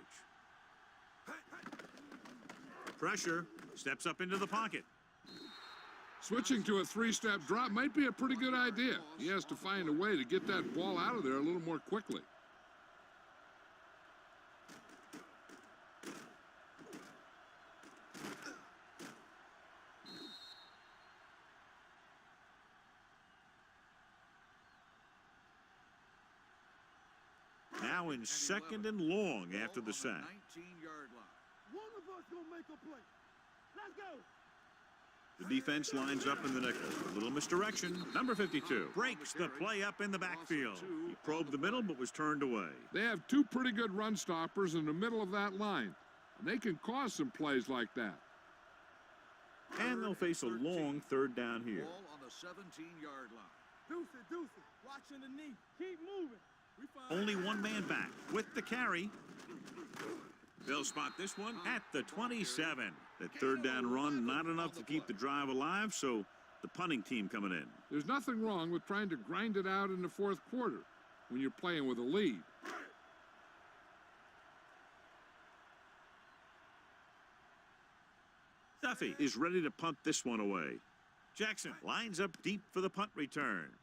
Pressure, steps up into the pocket. Switching to a 3-step drop might be a pretty good idea. He has to find a way to get that ball out of there a little more quickly. Now in second and long after the sack. 19-yard line. One of us gonna make a play. Let's go. The defense lines up in the nickel. A little misdirection. Number 52 breaks the play up in the backfield. He probed the middle but was turned away. They have 2 pretty good run stoppers in the middle of that line, and they can cause some plays like that. And they'll face a long third down here. Ball on the 17-yard line. Deuce it. Watching the knee. Keep moving. We fine. Only one man back with the carry. They'll spot this one at the 27. That third down run, not enough to keep the drive alive, so the punting team coming in. There's nothing wrong with trying to grind it out in the fourth quarter when you're playing with a lead. Duffy is ready to punt this one away. Jackson lines up deep for the punt return.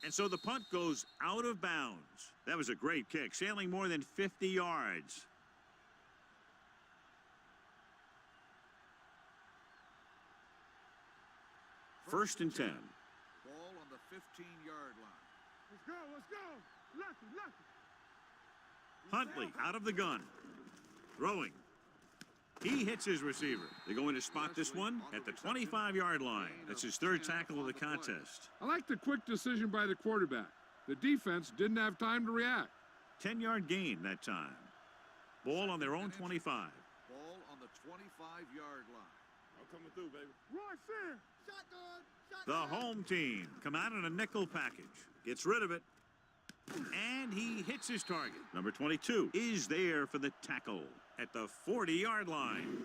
And so the punt goes out of bounds. That was a great kick, sailing more than 50 yards. First and 10. Ball on the 15-yard line. Let's go. Lucky. Huntley out of the gun. Throwing. He hits his receiver. They're going to spot this one at the 25-yard line. That's his third tackle of the contest. I like the quick decision by the quarterback. The defense didn't have time to react. 10-yard gain that time. Ball on their own 25. Ball on the 25-yard line. I'm coming through, baby. Royce in. Shotgun. The home team come out in a nickel package. Gets rid of it. And he hits his target. Number 22 is there for the tackle at the 40-yard line.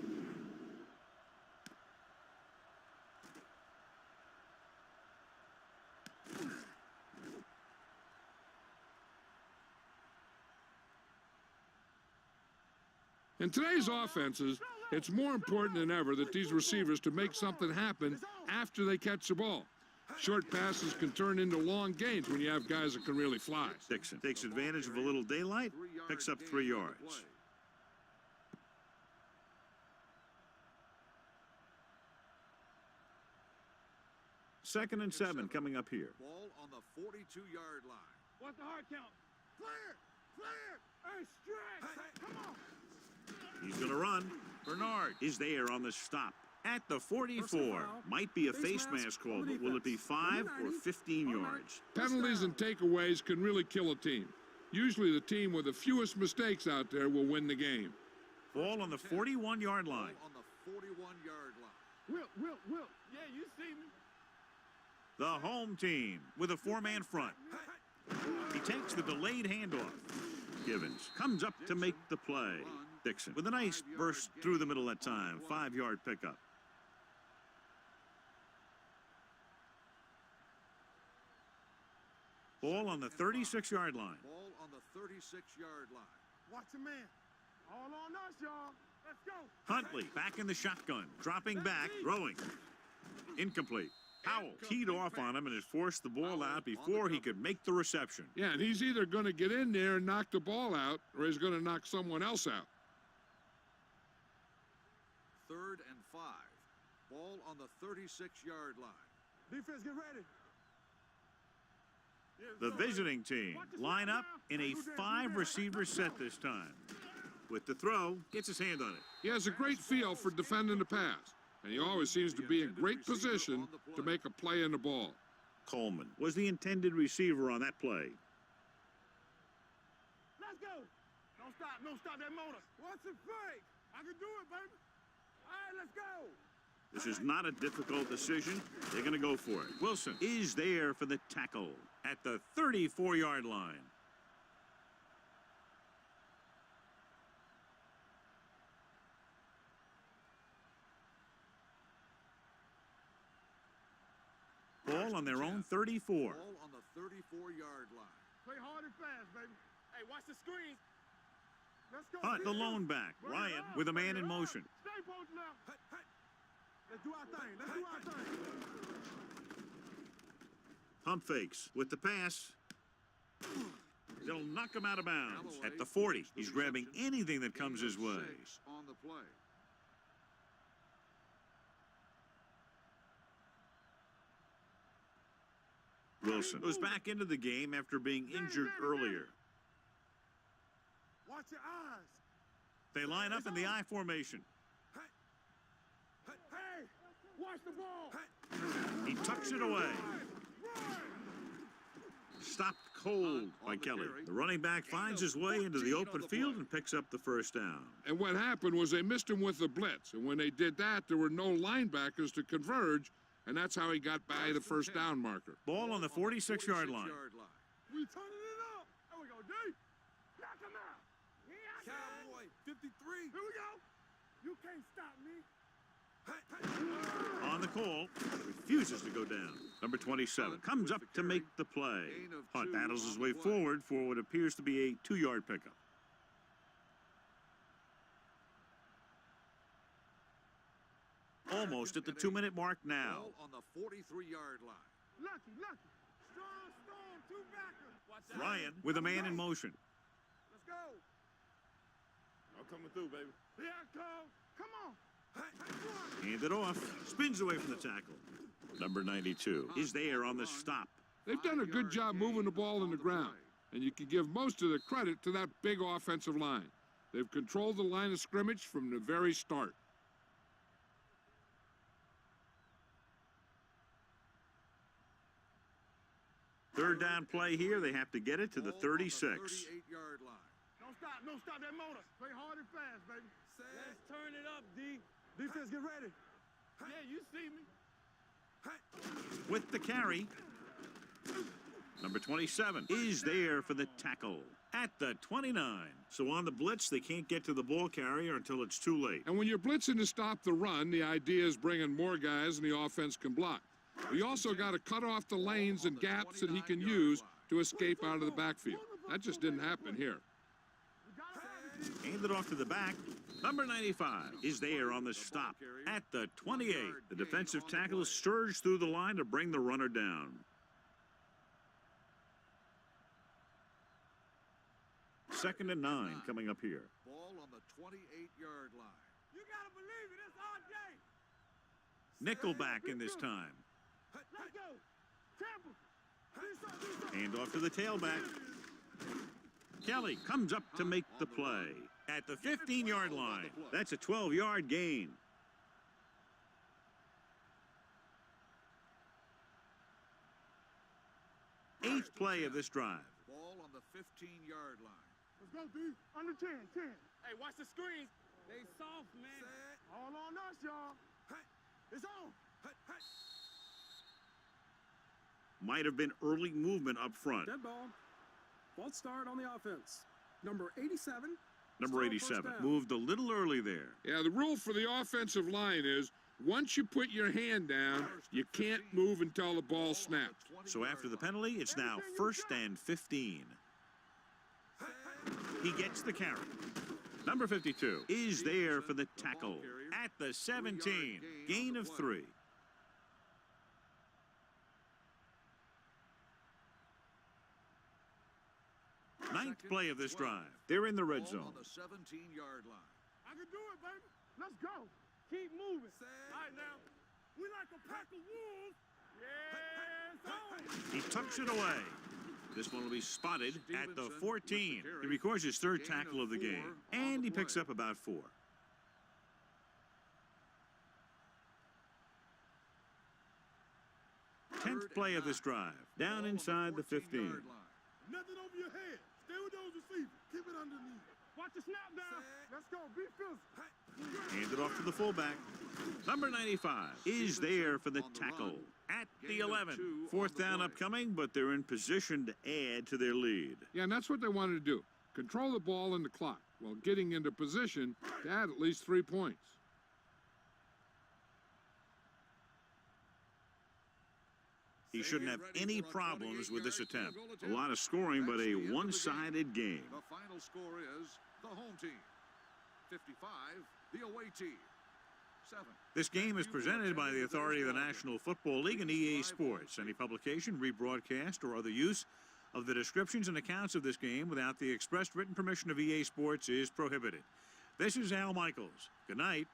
In today's offenses, it's more important than ever that these receivers to make something happen after they catch the ball. Short passes can turn into long gains when you have guys that can really fly. Dixon takes advantage of a little daylight, picks up 3 yards. Second and 7 coming up here. Ball on the 42-yard line. What's the hard count? Clear! Clear! Hey, stretch! Come on! He's going to run. Bernard is there on the stop. At the 44, foul. might be a Face face mask. mask call, How but many will it be defense? 5 Number or 90. 15 All right. yards? Penalties and takeaways can really kill a team. Usually the team with the fewest mistakes out there will win the game. Ball on the 41-yard line. Ball on the 41-yard line. Wilt. Yeah, you see me. The home team with a 4-man front. He takes the delayed handoff. Givens comes up to make the play. Dixon with a nice burst through the middle that time. 5-yard pickup. Ball on the 36-yard line. Ball on the 36-yard line. Watch your man. All on us, y'all. Let's go. Huntley back in the shotgun. Dropping back, throwing. Incomplete. Howell teed off on him and has forced the ball out before he could make the reception. Yeah, and he's either going to get in there and knock the ball out, or he's going to knock someone else out. 3rd and 5. Ball on the 36-yard line. Defense, get ready. The visiting team line up in a 5-receiver set this time. With the throw, gets his hand on it. He has a great feel for defending the pass, and he always seems to be in great position to make a play in the ball. Coleman was the intended receiver on that play. Let's go. Don't stop that motor. What's it fake? I can do it, baby. All right, let's go. This is not a difficult decision. They're going to go for it. Wilson is there for the tackle at the 34-yard line. Ball on their own 34. Ball on the 34-yard line. Play hard and fast, baby. Hey, watch the screen. Let's go. Hunt, the lone back. Bring it Ryan up, with a man bring in it up. motion. Stay posted up. Let's do our thing. Let's do our thing. Pump fakes with the pass. They'll knock him out of bounds. Callaway At the 40, gets the he's grabbing reception. anything that comes his way. 6 on the play. Wilson goes back into the game after being injured earlier. Watch your eyes. They line up in the I formation. Hey, watch the ball. He tucks it away. Stopped cold by Kelly. The running back finds his way into the open field and picks up the first down. And what happened was they missed him with the blitz, and when they did that, there were no linebackers to converge, and that's how he got by the first down marker. Ball on the 46-yard line. We turning it up. There we go, D. Knock him out. Cowboy 53. Here we go. You can't stop me. On the call, refuses to go down. Number 27 comes up to make the play. Hunt battles his way forward for what appears to be a 2-yard pickup. Almost at the 2-minute mark now. Ball on the 43-yard line. Lucky. Strong storm, 2 backers. Watch that. Ryan with a man in motion. Let's go. I'm coming through, baby. Here I come. Come on. Hand it off. Spins away from the tackle. Number 92 is there on the stop. They've done a good job moving the ball in the ground, and you can give most of the credit to that big offensive line. They've controlled the line of scrimmage from the very start. Third Down play here. They have to get it to the 36. 38-yard line. Don't stop that motor. Play hard and fast, baby. Let's turn it up, D. Defense, get ready. Yeah, you see me. With the carry. Number 27 is there for the tackle at the 29. So on the blitz, they can't get to the ball carrier until it's too late. And when you're blitzing to stop the run, the idea is bringing more guys than the offense can block. You also got to cut off the lanes and gaps that he can use to escape out of the backfield. That just didn't happen here. Hand it off to the back. Number 95 is there on the stop at the 28. The defensive tackle surged through the line to bring the runner down. Second and 9 coming up here. Ball on the 28-yard line. You gotta believe it. It's RJ. Nickelback in this time. Let's go. Tampa. Hand off to the tailback. Kelly comes up to make the play at the 15-yard line. That's a 12-yard gain. Eighth play of this drive. Ball on the 15-yard line. Let's go, D. Under 10. Hey, watch the screens. They soft, man. All on us, y'all. It's on. Might have been early movement up front. Dead ball. False start on the offense. Number 87. Number 87 moved a little early there. Yeah, the rule for the offensive line is once you put your hand down, you can't move until the ball snaps. So after the penalty, it's now 1st and 15. He gets the carry. Number 52 is there for the tackle at the 17. Gain of 3. Ninth play of this drive. They're in the red zone. On the 17-yard line. I can do it, baby. Let's go. Keep moving. All right, now. We like a pack of wolves. Yes, He tucks it away. This one will be spotted at the 14. He records his 3rd tackle of the game, and he picks up about 4. 10th play of this drive. Down inside the 15. Nothing over your head. Stay with those receivers. Keep it underneath. Watch the snap down. Let's go. Be physical. Hand it off to the fullback. Number 95 is there for the tackle at the 11. 4th down upcoming, but they're in position to add to their lead. Yeah, and that's what they wanted to do. Control the ball and the clock while getting into position to add at least 3 points. He shouldn't have any problems with this attempt. A lot of scoring, but a one-sided game. The final score is the home team 55, the away team 7. This game is presented by the authority of the National Football League and EA Sports. Any publication, rebroadcast, or other use of the descriptions and accounts of this game without the expressed written permission of EA Sports is prohibited. This is Al Michaels. Good night.